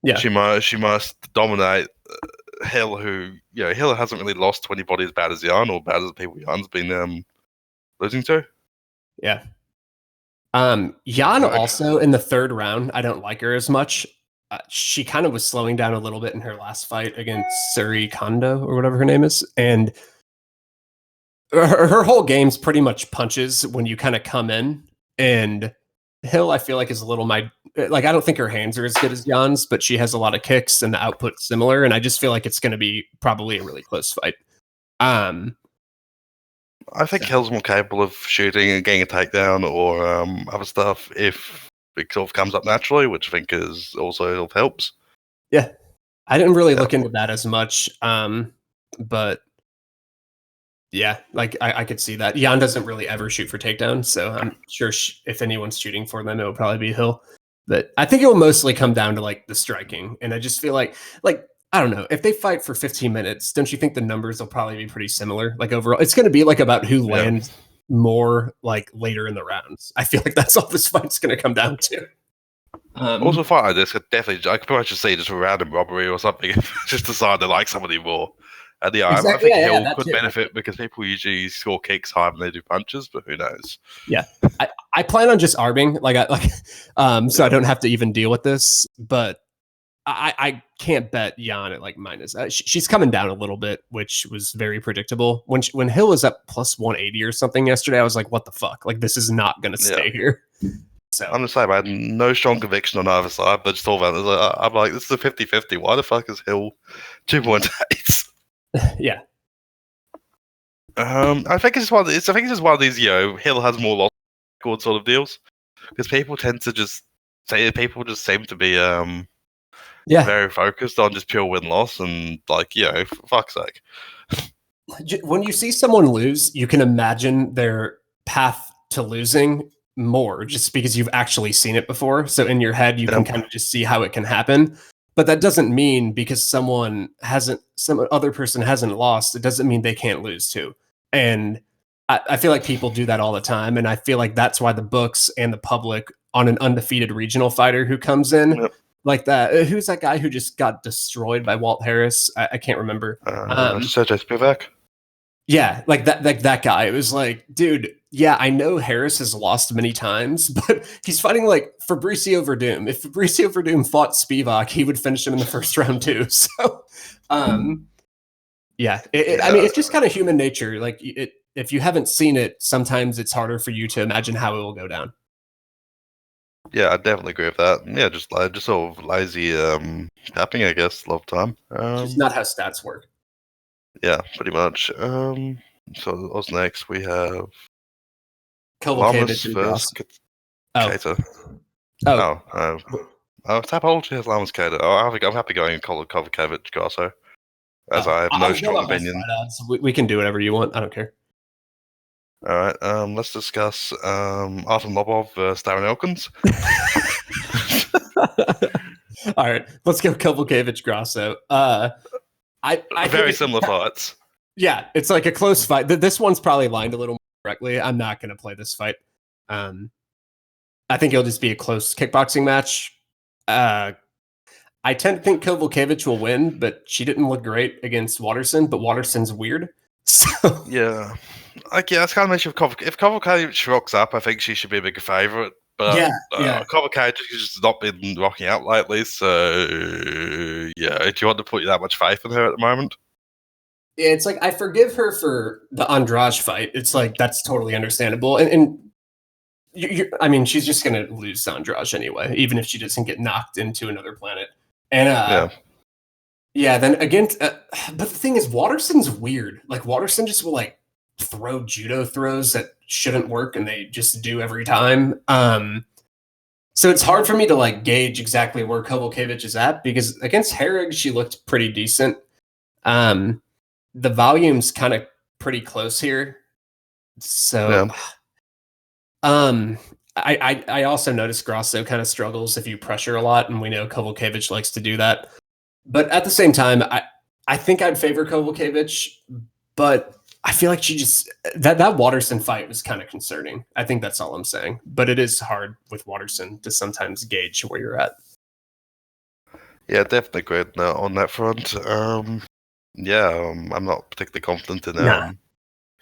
A: Yeah,
B: she must dominate Hill, who Hill hasn't really lost to anybody as bad as Jan or bad as the people Jan's been losing to."
A: Yeah. Jan also in the 3rd round, I don't like her as much. She kind of was slowing down a little bit in her last fight against Suri Kondo or whatever her name is. And her whole game's pretty much punches when you kind of come in. And Hill, I feel like, is a little I don't think her hands are as good as Jan's, but she has a lot of kicks and the output's similar. And I just feel like it's going to be probably a really close fight.
B: I think Hill's more capable of shooting and getting a takedown or other stuff if it sort of comes up naturally, which I think is also helps.
A: Yeah, I didn't really look into that as much, but yeah, like I could see that. Jan doesn't really ever shoot for takedowns, so I'm sure if anyone's shooting for them, it will probably be Hill. But I think it will mostly come down to like the striking, and I just feel like I don't know, if they fight for 15 minutes, don't you think the numbers will probably be pretty similar? Like overall, it's going to be like about who lands more like later in the rounds. I feel like that's all this fight's going to come down to.
B: Also, a fight like this could definitely, I could pretty much just say just a random robbery or something. Just decide to like somebody more. And I think Hill could benefit because people usually score kicks higher than they do punches, but who knows?
A: Yeah, I plan on just arbing, so I don't have to even deal with this. But I can't bet Jan at like minus. She's coming down a little bit, which was very predictable. When Hill was up plus 180 or something yesterday, I was like, what the fuck? Like, this is not going to stay here. So
B: I'm the same. I had no strong conviction on either side, but just thought about it. I'm like, this is a 50-50. Why the fuck is Hill 2.8?
A: Yeah.
B: I think it's just one of these, Hill has more loss record sort of deals. Because people tend to just seem to be very focused on just pure win-loss and for fuck's sake.
A: When you see someone lose, you can imagine their path to losing more just because you've actually seen it before. So in your head, you can kind of just see how it can happen. But that doesn't mean because some other person hasn't lost, it doesn't mean they can't lose too. And I feel like people do that all the time. And I feel like that's why the books and the public on an undefeated regional fighter who comes in
B: Yep.
A: like that. Who's that guy who just got destroyed by Walt Harris? I can't remember.
B: Sergey Spivak.
A: Yeah, like that guy. It was like, dude, yeah, I know Harris has lost many times, but he's fighting like Fabricio Verdum. If Fabricio Verdum fought Spivak, he would finish him in the first round too. So, yeah, I mean, it's just kind of human nature. Like, if you haven't seen it, sometimes it's harder for you to imagine how it will go down.
B: Yeah, I definitely agree with that. Yeah, just sort of lazy tapping, I guess, a lot of time.
A: It's just not how stats work.
B: Yeah, pretty much. So what's next? We have
A: Kovalkiewicz
B: Lamas
A: and
B: versus
A: Goss.
B: Keita. Tapology has Lamas Keita. I'm happy going Kovalkiewicz Grasso, as I have no strong opinion.
A: We can do whatever you want. I don't care.
B: All right. Let's discuss Artem Lobov versus Darren Elkins.
A: All right, let's go Kovalkiewicz Grasso. I
B: very similar fights.
A: Yeah, it's like a close fight. This one's probably lined a little more correctly. I'm not going to play this fight. I think it'll just be a close kickboxing match. I tend to think Kovalkiewicz will win, but she didn't look great against Watterson. But Watterson's weird. So
B: yeah, it's kind of makes you if Kovalkiewicz rocks up, I think she should be a bigger favorite. But Kovalkiewicz has just not been rocking out lately. So yeah, do you want to put that much faith in her at the moment?
A: Yeah, it's like I forgive her for the Andrade fight. It's like that's totally understandable, and I mean, she's just gonna lose to Andrade anyway, even if she doesn't get knocked into another planet. And then against, but the thing is, Watterson's weird. Like Watterson just will like throw judo throws that shouldn't work, and they just do every time. So it's hard for me to like gauge exactly where Kovalkiewicz is at because against Herrig, she looked pretty decent. The volume's kind of pretty close here. So, I also noticed Grasso kind of struggles if you pressure a lot, and we know Kovalkiewicz likes to do that. But at the same time, I think I'd favor Kovalkiewicz, but I feel like she just that Watterson fight was kind of concerning. I think that's all I'm saying. But it is hard with Watterson to sometimes gauge where you're at.
B: Yeah, definitely great on that front. I'm not particularly confident in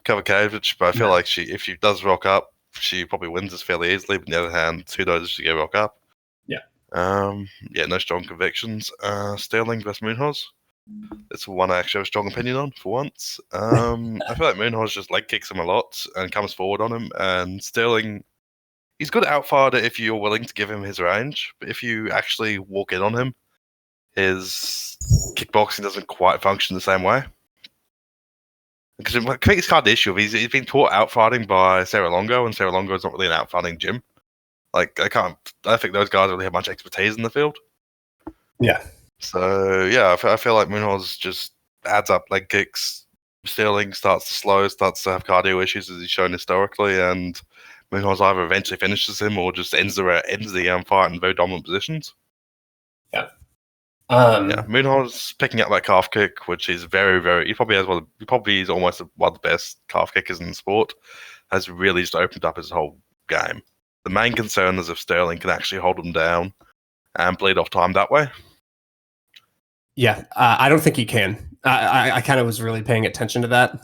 B: Kovalkiewicz, but I feel like if she does rock up, she probably wins this fairly easily. But on the other hand, who knows if she can rock up?
A: Yeah.
B: No strong convictions. Sterling versus Munoz. It's one I actually have a strong opinion on for once. I feel like Munoz just leg kicks him a lot and comes forward on him, and Sterling, he's good outfighter if you're willing to give him his range, but if you actually walk in on him, his kickboxing doesn't quite function the same way. Because I think it's kind of the issue. He's been taught outfighting by Sarah Longo, and Sarah Longo is not really an outfighting gym. Like I think those guys really have much expertise in the field.
A: Yeah.
B: So yeah, I feel like Munoz just adds up leg kicks. Sterling starts to slow, starts to have cardio issues as he's shown historically, and Munoz either eventually finishes him or just ends the fight in very dominant positions.
A: Yeah.
B: Munoz picking up that calf kick, which is very, very. He probably is almost one of the best calf kickers in the sport. Has really just opened up his whole game. The main concern is if Sterling can actually hold him down and bleed off time that way.
A: Yeah, I don't think he can. I kind of was really paying attention to that.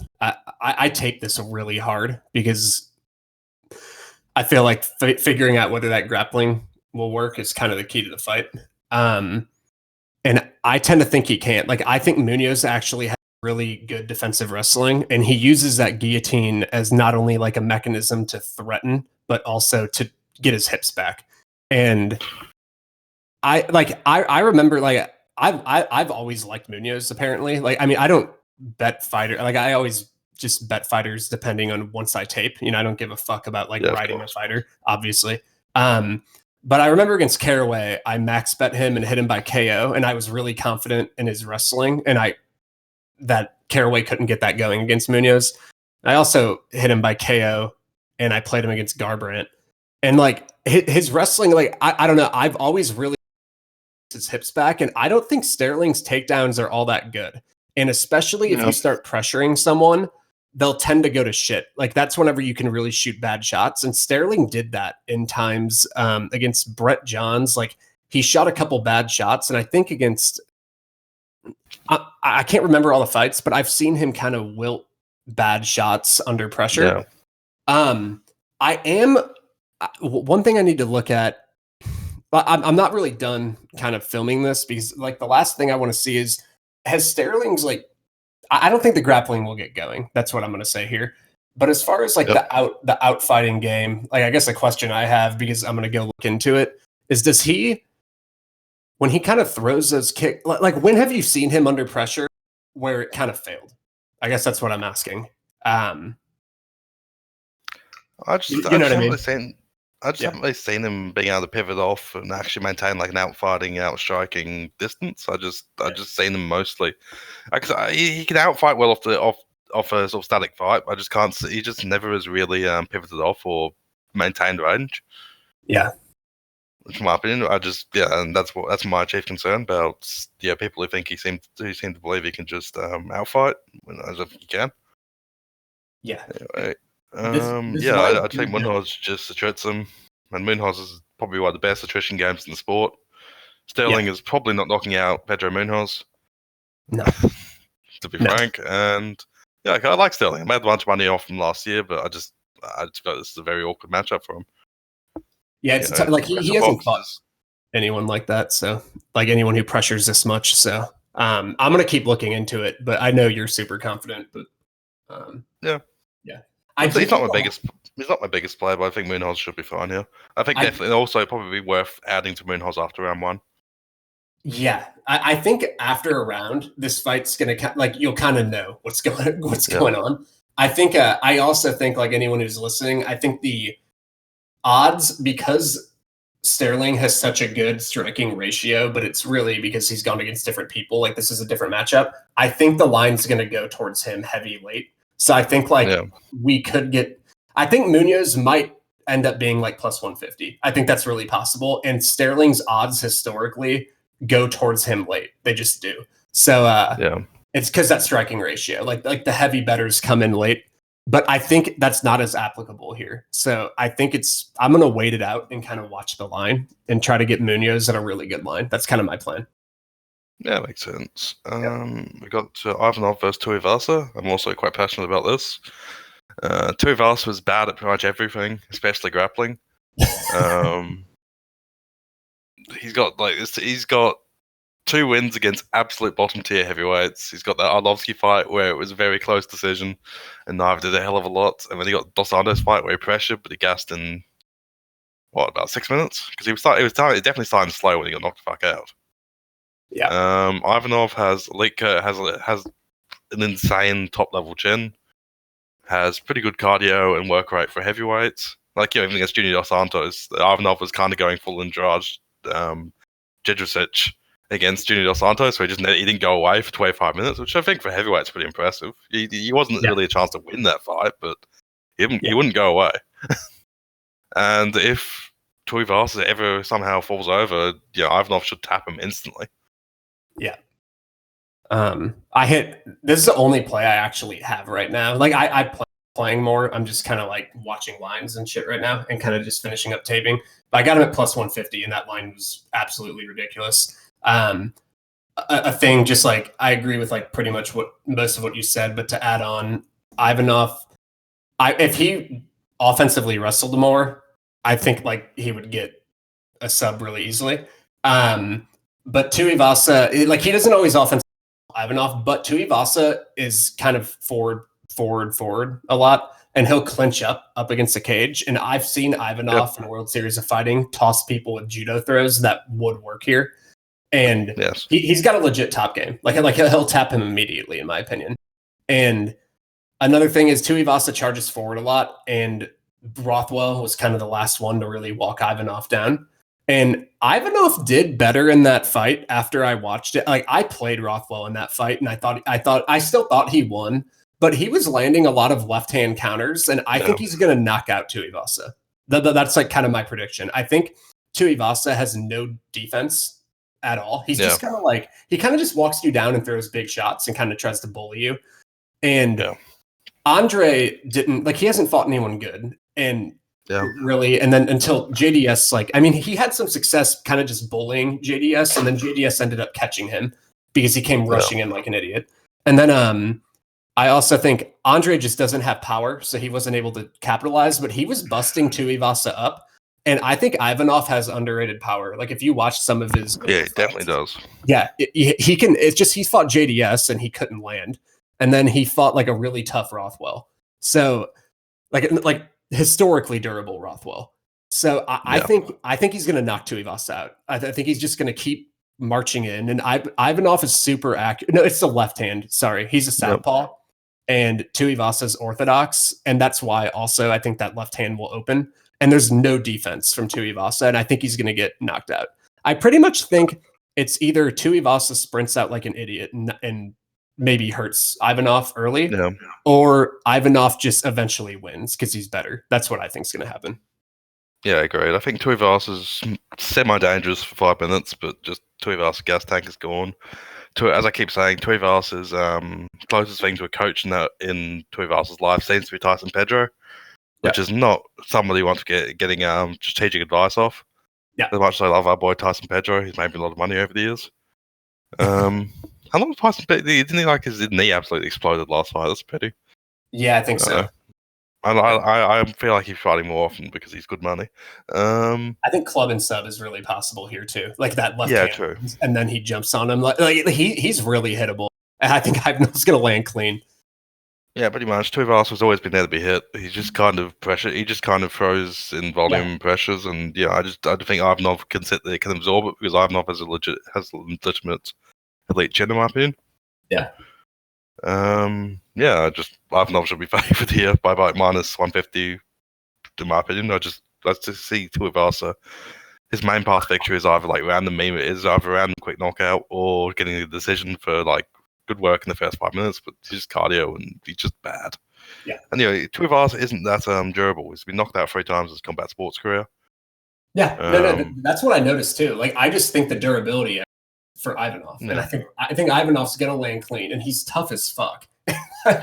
A: I take this really hard because I feel like figuring out whether that grappling will work is kind of the key to the fight. And I tend to think he can't. Like, I think Munoz actually has really good defensive wrestling, and he uses that guillotine as not only like a mechanism to threaten, but also to get his hips back. And I remember like I've always liked Munoz. Apparently, like I mean, I don't bet fighter. Like I always just bet fighters depending on once I tape. You know, I don't give a fuck about like riding a fighter, obviously. But I remember against Caraway, I max bet him and hit him by KO, and I was really confident in his wrestling, and that Caraway couldn't get that going against Munoz. I also hit him by KO, and I played him against Garbrandt, and like his wrestling, like I don't know, I've always really his hips back, and I don't think Sterling's takedowns are all that good, and especially if you start pressuring someone, they'll tend to go to shit. Like that's whenever you can really shoot bad shots. And Sterling did that in times against Brett Johns. Like he shot a couple bad shots, and I think against I can't remember all the fights, but I've seen him kind of wilt bad shots under pressure. I am one thing I need to look at. I'm not really done kind of filming this because like the last thing I want to see is has Sterling's like I don't think the grappling will get going. That's what I'm going to say here. But as far as like the outfighting game, like I guess a question I have because I'm going to go look into it is does he when he kind of throws those kicks like when have you seen him under pressure where it kind of failed? I guess that's what I'm asking.
B: I just haven't really seen him being able to pivot off and actually maintain like an outfighting, outstriking distance. I just seen him mostly. He can outfight well off a sort of static fight. But I just can't see. He just never has really pivoted off or maintained range.
A: Yeah.
B: In my opinion, and that's my chief concern about people who think who seem to believe he can just outfight as if he can.
A: Yeah.
B: Anyway. I think Munhoz just attrits him, and Munhoz is probably one of the best attrition games in the sport. Sterling is probably not knocking out Pedro Munhoz.
A: No.
B: To be frank, and I like Sterling. I made a bunch of money off him last year, but I just felt this is a very awkward matchup for him.
A: Yeah, it's like he hasn't fought anyone like that, so like anyone who pressures this much. So I'm gonna keep looking into it, but I know you're super confident. But yeah.
B: He's not my biggest player, but I think Munhoz should be fine here. I think definitely also probably worth adding to Munhoz after round 1.
A: Yeah, I think after a round, this fight's gonna like you'll kind of know what's going on. I think I also think like anyone who's listening, I think the odds because Sterling has such a good striking ratio, but it's really because he's gone against different people. Like this is a different matchup. I think the line's gonna go towards him heavy late. So I think we could get. I think Munoz might end up being like plus 150. I think that's really possible. And Sterling's odds historically go towards him late. They just do. So it's because that striking ratio, like the heavy bettors come in late. But I think that's not as applicable here. So I think I'm going to wait it out and kind of watch the line and try to get Munoz at a really good line. That's kind of my plan.
B: Yeah, makes sense. We got Ivanov versus Tuivasa. I'm also quite passionate about this. Tuivasa was bad at pretty much everything, especially grappling. He's got 2 wins against absolute bottom tier heavyweights. He's got that Arlovsky fight where it was a very close decision, and neither did a hell of a lot. And then he got Dos Santos fight where he pressured, but he gassed in about 6 minutes because he was definitely starting slow when he got knocked the fuck out.
A: Yeah.
B: Ivanov has an insane top level chin, has pretty good cardio and work rate for heavyweights. Like even against Junior Dos Santos, Ivanov was kind of going full Andrade Jedrzejczyk against Junior Dos Santos, so he didn't go away for 25 minutes, which I think for heavyweights is pretty impressive. He wasn't really a chance to win that fight, but he wouldn't go away. And if Tuivasa ever somehow falls over, Ivanov should tap him instantly.
A: Yeah. This is the only play I actually have right now. Like I playing more. I'm just kind of like watching lines and shit right now and kind of just finishing up taping. But I got him at plus 150 and that line was absolutely ridiculous. A thing just like I agree with like pretty much most of what you said, but to add on Ivanov, if he offensively wrestled more, I think like he would get a sub really easily. But Tuivasa, like he doesn't always offense Ivanov, but Tuivasa is kind of forward a lot, and he'll clinch up against the cage. And I've seen Ivanov in a World Series of Fighting toss people with judo throws that would work here. And he's got a legit top game. Like he'll tap him immediately, in my opinion. And another thing is Tuivasa charges forward a lot, and Rothwell was kind of the last one to really walk Ivanov down. And Ivanov did better in that fight after I watched it. Like I played Rothwell in that fight, and I still thought he won, but he was landing a lot of left-hand counters, and I think he's going to knock out Tuivasa. That's like kind of my prediction. I think Tuivasa has no defense at all. He's just kind of like he kind of just walks you down and throws big shots and kind of tries to bully you. And Andre didn't like he hasn't fought anyone good, and
B: Yeah.
A: really, and then until JDS, like I mean, he had some success kind of just bullying JDS, and then JDS ended up catching him because he came rushing in like an idiot. And then I also think Andre just doesn't have power, so he wasn't able to capitalize, but he was busting Tuivasa up. And I think Ivanov has underrated power. Like if you watch some of his,
B: Yeah, it definitely does.
A: yeah, he can. It's just he fought JDS and he couldn't land, and then he fought like a really tough Rothwell. So like historically durable Rothwell. So I
B: Yeah.
A: think he's going to knock Tuivasa out. I think he's just going to keep marching in, and Ivanov is super accurate. No, it's the left hand. Sorry, he's a southpaw, and Tuivasa's orthodox, and that's why also I think that left hand will open. And there's no defense from Tuivasa, and I think he's going to get knocked out. I pretty much think it's either Tuivasa sprints out like an idiot and maybe hurts Ivanov early,
B: Yeah.
A: or Ivanov just eventually wins because he's better. That's what I think is going to happen.
B: Yeah, agreed. I think Tuivasa's semi-dangerous for 5 minutes, but just Tuivasa's gas tank is gone. As I keep saying, Tuivasa's closest thing to a coach in Tuivasa's life seems to be Tyson Pedro, which is not somebody you want to getting strategic advice off.
A: Yeah.
B: As much as I love our boy Tyson Pedro, he's made me a lot of money over the years. How long was Tyson Pedro? Didn't he like his knee absolutely exploded last fight? That's a pity.
A: Yeah, I think so.
B: I feel like he's fighting more often because he's good money.
A: I think club and sub is really possible here too. Like that left hand,
B: true.
A: and then he jumps on him. Like he's really hittable. And I think Ivanov's going to land clean.
B: Yeah, pretty much. Tuivasa's always been there to be hit. He's just kind of pressure. He just kind of throws in volume pressures, and I think Ivanov can sit there, can absorb it because Ivanov has a legitimate elite chin in my opinion.
A: Yeah.
B: Ivanov should be favored here by like minus 150 in my opinion. Let's just see Tuivasa. His main path victory is either like random quick knockout or getting a decision for like good work in the first 5 minutes, but he's just cardio and he's just bad.
A: Yeah.
B: And Tuivasa isn't that durable. He's been knocked out 3 times in his combat sports career.
A: Yeah, that's what I noticed too. Like I just think the durability for Ivanov, and I think Ivanov's gonna land clean, and he's tough as fuck. I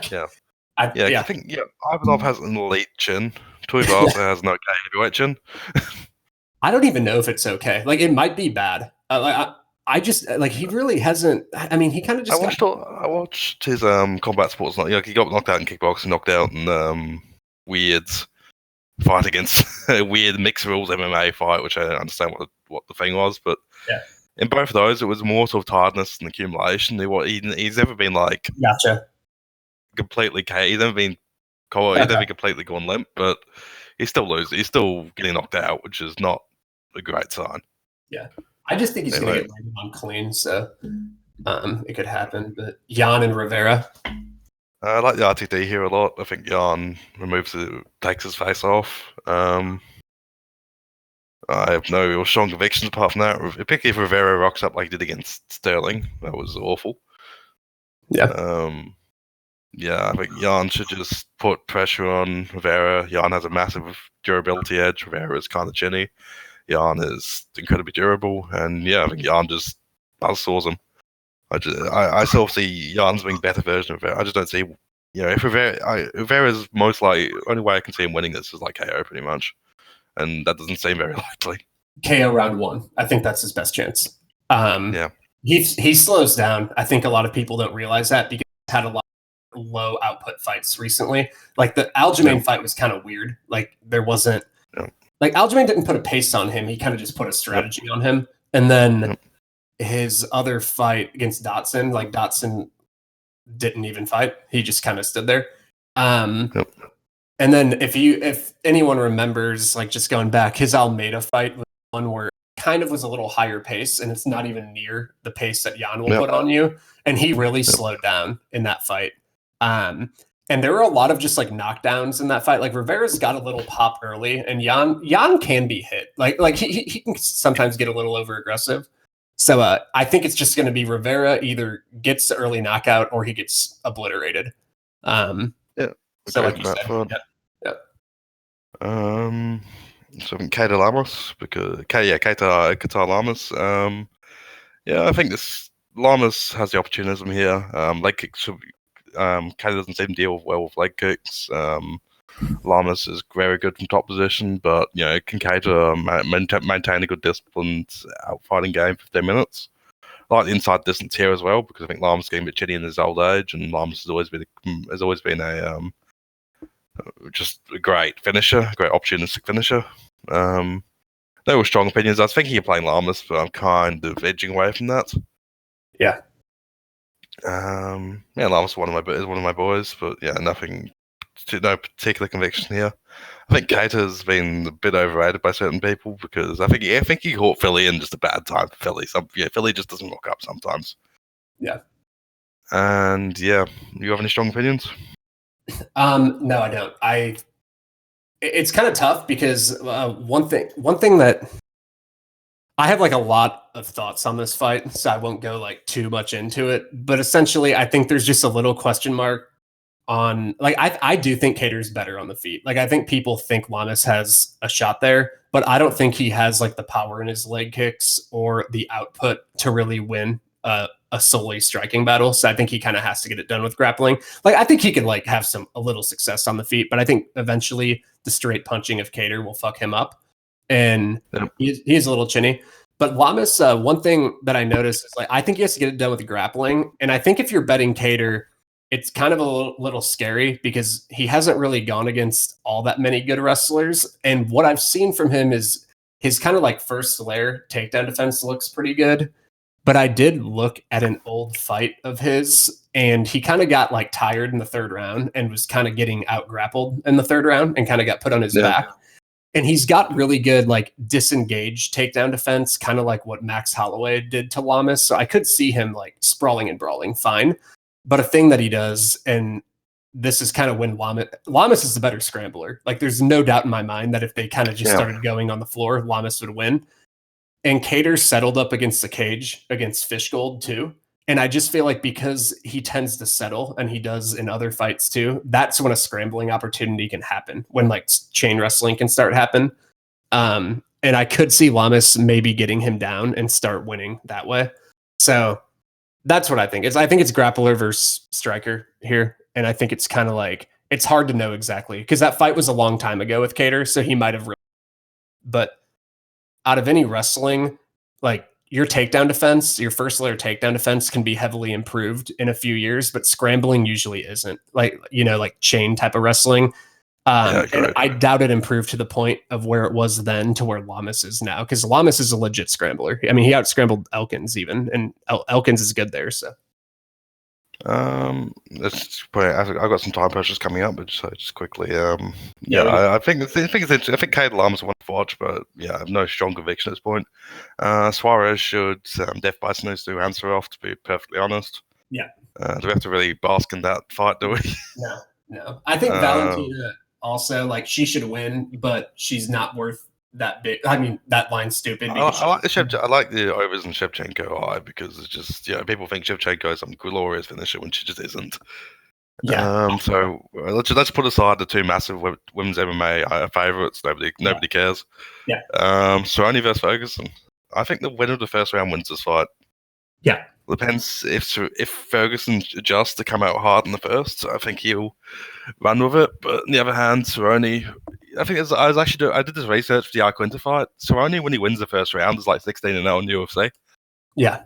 B: think Ivanov has an elite chin. Tuivasa has no heavyweight chin.
A: I don't even know if it's okay. Like it might be bad. I just like he really hasn't. I mean, he kind of just.
B: I watched his combat sports. He got knocked out in kickboxing, knocked out in weird fight against a weird mixed rules MMA fight, which I don't understand what the thing was, but in both of those, it was more sort of tiredness and accumulation. He's never been like completely He's never been completely gone limp, but he's still losing. He's still getting knocked out, which is not a great sign.
A: Yeah. I just think he's going to get landed on clean, so it could happen. But Jan and Rivera.
B: I like the RTD here a lot. I think Jan takes his face off. I have no real strong convictions apart from that. Particularly if Rivera rocks up like he did against Sterling. That was awful.
A: Yeah.
B: I think Jan should just put pressure on Rivera. Jan has a massive durability edge. Rivera is kind of chinny. Jan is incredibly durable, and I think Jan just buzzsaws him. I still see Jan's being a better version of Rivera. I just don't see, if Rivera's most likely, only way I can see him winning this is like KO pretty much, and that doesn't seem very likely.
A: KO round 1. I think that's his best chance. He slows down. I think a lot of people don't realize that because he's had a lot of low output fights recently. Like the Aljamain fight was kind of weird. Like there wasn't. Like Aljamain didn't put a pace on him. He kind of just put a strategy on him. And then his other fight against Dotson, like Dotson didn't even fight. He just kind of stood there. And then if anyone remembers, like just going back, his Almeida fight was one where it kind of was a little higher pace, and it's not even near the pace that Jan will put on you. And he really slowed down in that fight. And there were a lot of just like knockdowns in that fight. Like Rivera's got a little pop early, and Jan can be hit. Like he can sometimes get a little over aggressive. So I think it's just going to be Rivera either gets the early knockout or he gets obliterated. So like you said,
B: So Keita Lamas because Keita Lamas. I think this Lamas has the opportunism here. Leg kick should Cater doesn't seem to deal well with leg kicks. Lamas is very good from top position, but can Cater maintain a good disciplined outfighting game for 15 minutes. I like the inside distance here as well because I think Lamas is getting a bit chitty in his old age, and Lamas has always been a just a great finisher, great opportunistic finisher. There were strong opinions. I was thinking of playing Lamas, but I'm kind of edging away from that.
A: Yeah.
B: Lamas is one of my boys, but no particular conviction here. I think Cater's been a bit overrated by certain people because I think he caught Philly in just a bad time for Philly. Philly just doesn't rock up sometimes.
A: Yeah.
B: And you have any strong opinions?
A: No, I don't. It's kind of tough because one thing that I have like a lot of thoughts on this fight, so I won't go like too much into it. But essentially, I think there's just a little question mark on like I do think Cater's better on the feet. Like I think people think Lamas has a shot there, but I don't think he has like the power in his leg kicks or the output to really win a solely striking battle. So I think he kind of has to get it done with grappling. Like I think he could like have a little success on the feet, but I think eventually the straight punching of Cater will fuck him up, and he's a little chinny. But Lamas, one thing that I noticed is like I think he has to get it done with grappling, and I think if you're betting Cater, it's kind of a little scary because he hasn't really gone against all that many good wrestlers. And what I've seen from him is his kind of like first layer takedown defense looks pretty good. But I did look at an old fight of his, and he kind of got like tired in the third round and was kind of getting out grappled in the third round and kind of got put on his back. And he's got really good like disengaged takedown defense, kind of like what Max Holloway did to Lamas. So I could see him like sprawling and brawling fine. But a thing that he does, and this is kind of when Lamas is the better scrambler. Like there's no doubt in my mind that if they kind of just started going on the floor, Lamas would win. And Cater settled up against the cage against Fishgold too. And I just feel like because he tends to settle, and he does in other fights too, that's when a scrambling opportunity can happen, when like chain wrestling can start happen. And I could see Lamas maybe getting him down and start winning that way. So that's what I think. I think it's grappler versus striker here. And I think it's kind of like, it's hard to know exactly because that fight was a long time ago with Cater. So he might have, but out of any wrestling, like your takedown defense, your first layer takedown defense can be heavily improved in a few years, but scrambling usually isn't, like, like chain type of wrestling. And I doubt it improved to the point of where it was then to where Lamas is now, because Lamas is a legit scrambler. I mean, he out-scrambled Elkins even, and Elkins is good there. So,
B: I've got some time pressures coming up, but just quickly, I think Kate Lamas won to watch, but I have no strong conviction at this point. Suarez should Death by Snooze to answer off, to be perfectly honest.
A: Yeah.
B: Do we have to really bask in that fight, do we?
A: No. I think Valentina also, like, she should win, but she's not worth that big. I mean, that line's stupid.
B: I like the overs and Shevchenko high because it's just people think Shevchenko is some glorious finisher when she just isn't.
A: Yeah.
B: So let's put aside the two massive women's MMA favourites. Nobody cares.
A: Yeah.
B: Cerrone versus Ferguson. I think the winner of the first round wins this fight.
A: Yeah.
B: Depends if Ferguson adjusts to come out hard in the first. I think he'll run with it. But on the other hand, Cerrone, I did this research for the Iaquinta fight. Cerrone, when he wins the first round, is like 16-0 in UFC.
A: Yeah.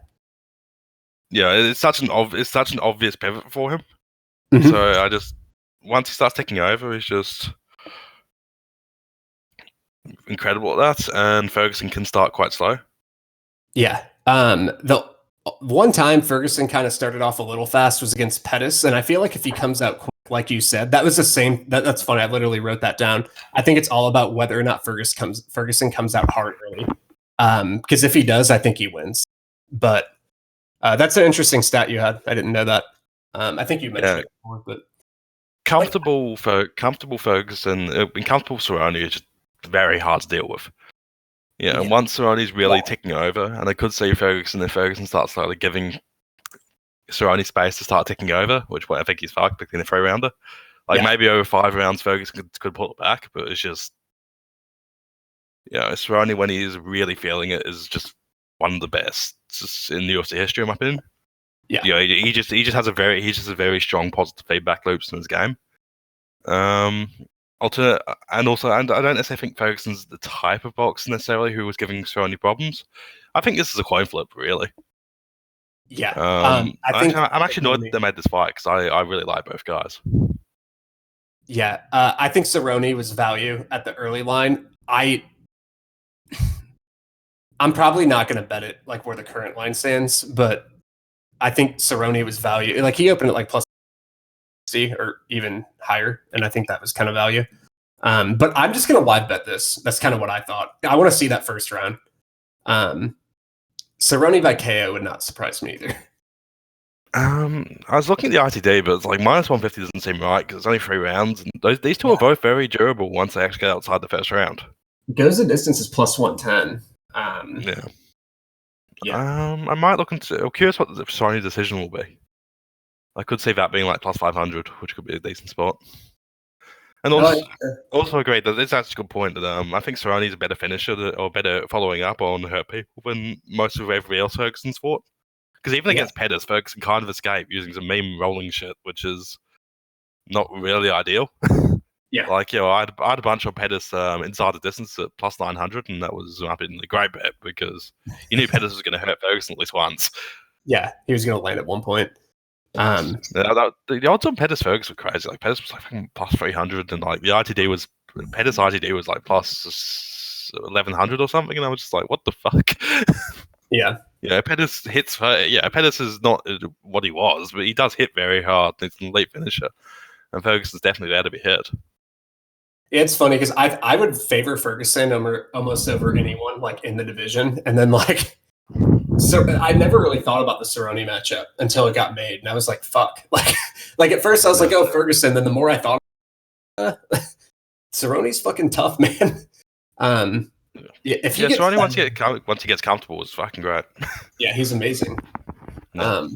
B: Yeah, it's such an obvious pivot for him.
A: Mm-hmm.
B: So once he starts taking over, he's just incredible at that. And Ferguson can start quite slow.
A: Yeah. The one time Ferguson kind of started off a little fast was against Pettis, and I feel like if he comes out quick, like you said, that was the same. That's funny. I literally wrote that down. I think it's all about whether or not Ferguson comes out hard early. Because if he does, I think he wins. But that's an interesting stat you had. I didn't know that. I think you mentioned it before, but
B: comfortable Ferguson, comfortable Cerrone is just very hard to deal with. And once Cerrone's really ticking over, and I could see Ferguson, if Ferguson starts slightly giving Cerrone space to start ticking over, which I think he's fucked in a 3-rounder. Maybe over 5 rounds, Ferguson could pull it back, but it's just, Cerrone, when he is really feeling it, is just one of the best in the UFC history, in my opinion.
A: Yeah.
B: You know, he just has a very strong positive feedback loops in his game. Alternate, and I don't necessarily think Ferguson's the type of boxer necessarily who was giving Cerrone problems. I think this is a coin flip, really.
A: Yeah. I think
B: I'm actually annoyed they made this fight because I really like both guys.
A: Yeah, I think Cerrone was value at the early line. I'm probably not going to bet it like where the current line stands, but I think Cerrone was value. Like he opened at like plus 60 or even higher, and I think that was kind of value. But I'm just going to live bet this. That's kind of what I thought. I want to see that first round. Cerrone by KO would not surprise me either.
B: I was looking at the ITD, but it's like minus 150 doesn't seem right because it's only 3 rounds, and these two are both very durable once they actually get outside the first round.
A: Goes the distance is plus 110.
B: I might look into. I'm curious what the Cerrone decision will be. I could see that being like plus 500, which could be a decent spot. And also agree that it's actually a good point that I think Cerrone's a better finisher or better following up on hurt people than most of everybody else Ferguson's fought. Because even against Pettis, Ferguson kind of escaped using some meme rolling shit, which is not really ideal.
A: Yeah.
B: Like, I had a bunch of Pettis inside the distance at plus 900, and that was up in the great bet because you knew Pettis was going to hurt Ferguson at least once.
A: Yeah, he was going to land at one point.
B: The odds on Pettis Ferguson were crazy. Like Pettis was like plus 300, and like the Pettis ITD was like plus 1100 or something, and I was just like, what the fuck?
A: Yeah.
B: Pettis hits. Pettis is not what he was, but he does hit very hard. He's an elite finisher, and Ferguson's definitely there to be hit.
A: It's funny because I would favor Ferguson almost over anyone like in the division, and then like. So I never really thought about the Cerrone matchup until it got made, and I was like, "Fuck!" Like at first I was like, "Oh, Ferguson." Then the more I thought, Cerrone's fucking tough, man. If he
B: Cerrone once he gets comfortable is fucking great.
A: Yeah, he's amazing. No.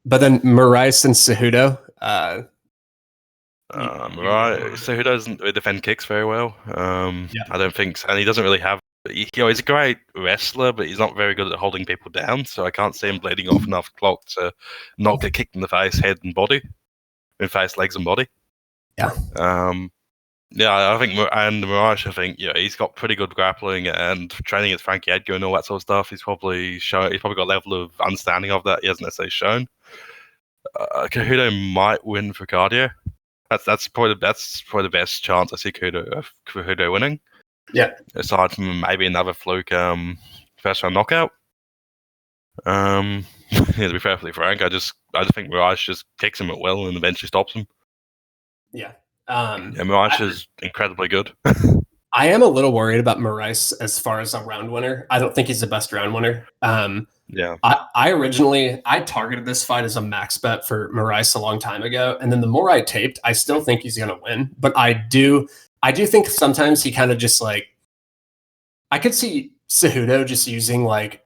A: But then Moraes and Cejudo.
B: Cejudo doesn't defend kicks very well. I don't think so. And he doesn't really have. He's a great wrestler, but he's not very good at holding people down. So I can't see him bleeding off enough clock to not get kicked in the face, head, and body. In face, legs, and body.
A: Yeah.
B: I think, and Moraes, I think, he's got pretty good grappling and training with Frankie Edgar and all that sort of stuff. He's probably got a level of understanding of that he hasn't necessarily shown. Cejudo might win for cardio. That's probably the best chance I see Cejudo winning.
A: Yeah.
B: Aside from maybe another fluke first round knockout. To be perfectly frank, I just think Moraes just kicks him at will and eventually stops him.
A: Yeah.
B: Moraes is incredibly good.
A: I am a little worried about Moraes as far as a round winner. I don't think he's the best round winner. I originally targeted this fight as a max bet for Moraes a long time ago, and then the more I taped, I still think he's going to win. But I do think sometimes he kind of just like I could see Cejudo just using like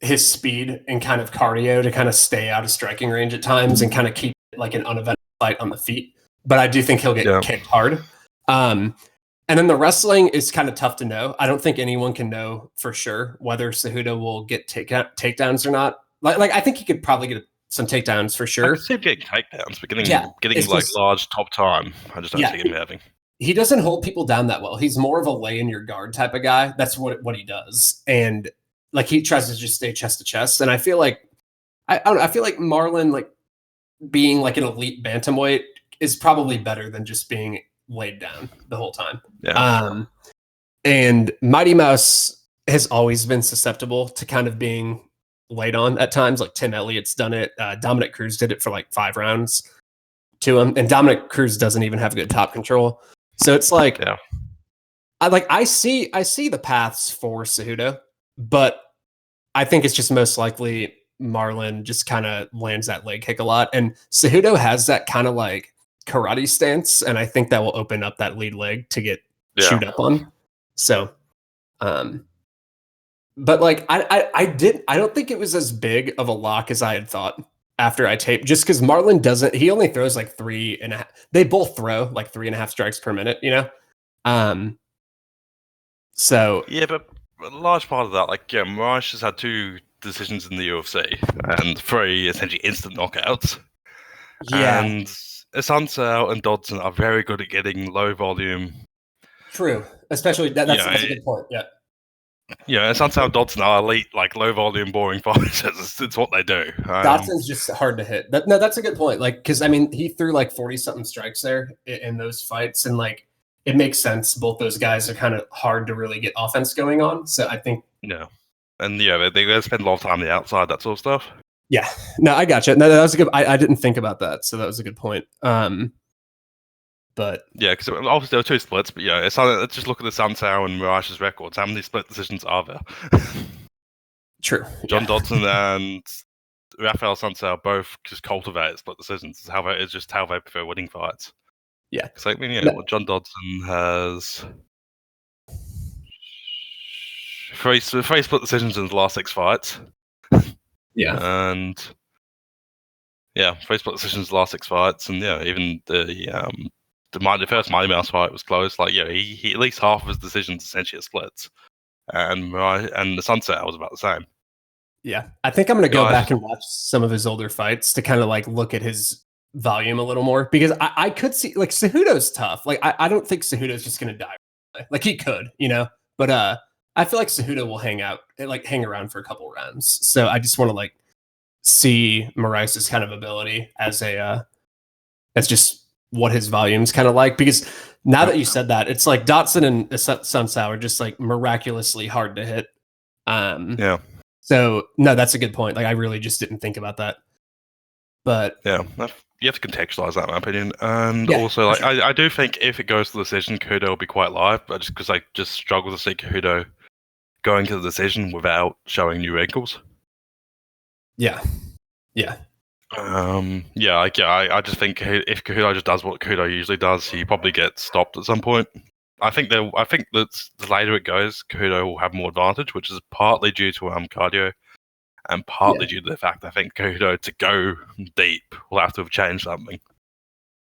A: his speed and kind of cardio to kind of stay out of striking range at times and kind of keep it like an uneventful fight on the feet. But I do think he'll get kicked hard. And then the wrestling is kind of tough to know. I don't think anyone can know for sure whether Cejudo will get takedowns or not. Like I think he could probably get some takedowns for sure.
B: I can see him getting takedowns, but getting like large top time, I just don't see him having.
A: He doesn't hold people down that well. He's more of a lay in your guard type of guy. That's what he does. And like he tries to just stay chest to chest. And I feel like I don't know, I feel like Marlon like being like an elite bantamweight is probably better than just being laid down the whole time.
B: Yeah.
A: And Mighty Mouse has always been susceptible to kind of being laid on at times. Like Tim Elliott's done it. Dominic Cruz did it for like 5 rounds to him. And Dominic Cruz doesn't even have good top control. So it's like, I see the paths for Cejudo, but I think it's just most likely Marlon just kind of lands that leg kick a lot. And Cejudo has that kind of like karate stance, and I think that will open up that lead leg to get chewed up on. So, but like I don't think it was as big of a lock as I had thought after I taped, just because Marlon he only throws like 3.5. They both throw like 3.5 strikes per minute, So
B: yeah, but a large part of that, like Moraes has had 2 decisions in the UFC and 3 essentially instant knockouts.
A: Yeah,
B: And Sunsao and Dodson are very good at getting low volume.
A: true. Especially that's a good point. Yeah.
B: Yeah, Sunsao and Dodson are elite, like low volume, boring fighters. It's what they do.
A: Dotson's just hard to hit. No, that's a good point. Like, because I mean, he threw like 40 something strikes there in those fights, and like it makes sense. Both those guys are kind of hard to really get offense going on. So I think,
B: Yeah. And they spend a lot of time on the outside, that sort of stuff.
A: yeah, no, I got you. No, that was a good. I didn't think about that, so that was a good point. But
B: yeah, because obviously there were 2 splits, but yeah, let's just look at the Sunsao and Mirash's records. How many split decisions are there?
A: true.
B: John Dodson and Rafael Sunsao both just cultivate split decisions. It's just how they prefer winning fights.
A: Yeah.
B: Because I mean,
A: No.
B: John Dodson has 3 split decisions in the last 6 fights.
A: Yeah.
B: And yeah, 3 split decisions in the last 6 fights, and yeah, even the first Mighty Mouse fight was close. Like, yeah, he at least half of his decisions essentially are splits, and the Sunset was about the same.
A: Yeah, I think I'm gonna go back and watch some of his older fights to kind of like look at his volume a little more, because I could see like Cejudo's tough. Like I don't think Cejudo's just gonna die. Like he could, but I feel like Cejudo will hang around for a couple rounds. So I just want to like see Moraes' kind of ability as just what his volume's kind of like, because now that you said that, it's like Dotson and Sunsao are just like miraculously hard to hit.
B: Yeah.
A: So no, that's a good point. Like I really just didn't think about that. But
B: yeah, you have to contextualize that, in my opinion. And
A: yeah,
B: also, like,
A: sure.
B: I do think if it goes to the decision, Kudo will be quite live, but just because I just struggle to see Kudo going to the decision without showing new wrinkles.
A: Yeah. Yeah.
B: I just think if Kudo just does what Kudo usually does, he probably gets stopped at some point. I think that the later it goes, Kudo will have more advantage, which is partly due to cardio, and partly due to the fact I think Kudo to go deep will have to have changed something.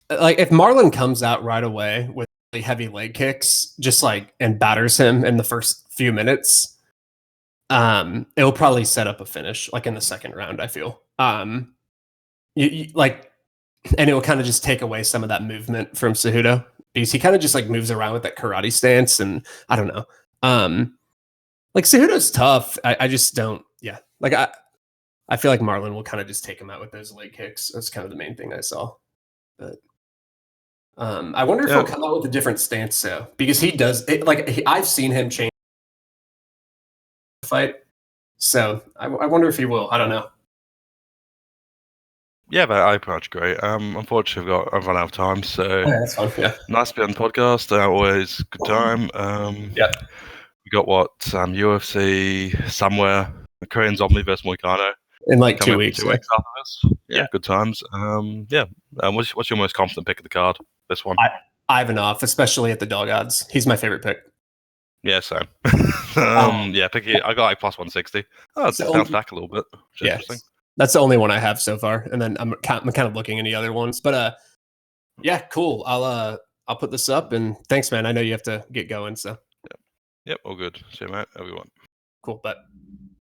A: Like if Marlon comes out right away with really heavy leg kicks, just like and batters him in the first few minutes, it'll probably set up a finish like in the second round. I feel like, and it will kind of just take away some of that movement from Cejudo, because he kind of just like moves around with that karate stance, and I don't know. Like Cejudo's tough. I just don't. Yeah, like I feel like Marlon will kind of just take him out with those leg kicks. That's kind of the main thing I saw. But I wonder if he'll come out with a different stance, though, because he does it. Like I've seen him change the fight, so I wonder if he will. I don't know.
B: Yeah, but I pretty much agree. Unfortunately, I've run out of time, so
A: That's fun. Yeah,
B: nice to be on the podcast. Always good time.
A: yeah.
B: We got UFC somewhere. Korean Zombie versus Moicano.
A: In like 2 weeks.
B: 2 weeks after this. Yeah, good times. What's your most confident pick of the card? This one.
A: Ivanov, especially at the dog odds. He's my favorite pick.
B: Yeah, same. Pick it. I got like plus 160. Oh, it's bounced back a little bit. Which is interesting.
A: That's the only one I have so far, and then I'm kind of looking any other ones. But yeah, cool. I'll put this up, and thanks, man. I know you have to get going, so.
B: Yep, all good. See you, mate. Everyone.
A: Cool, but.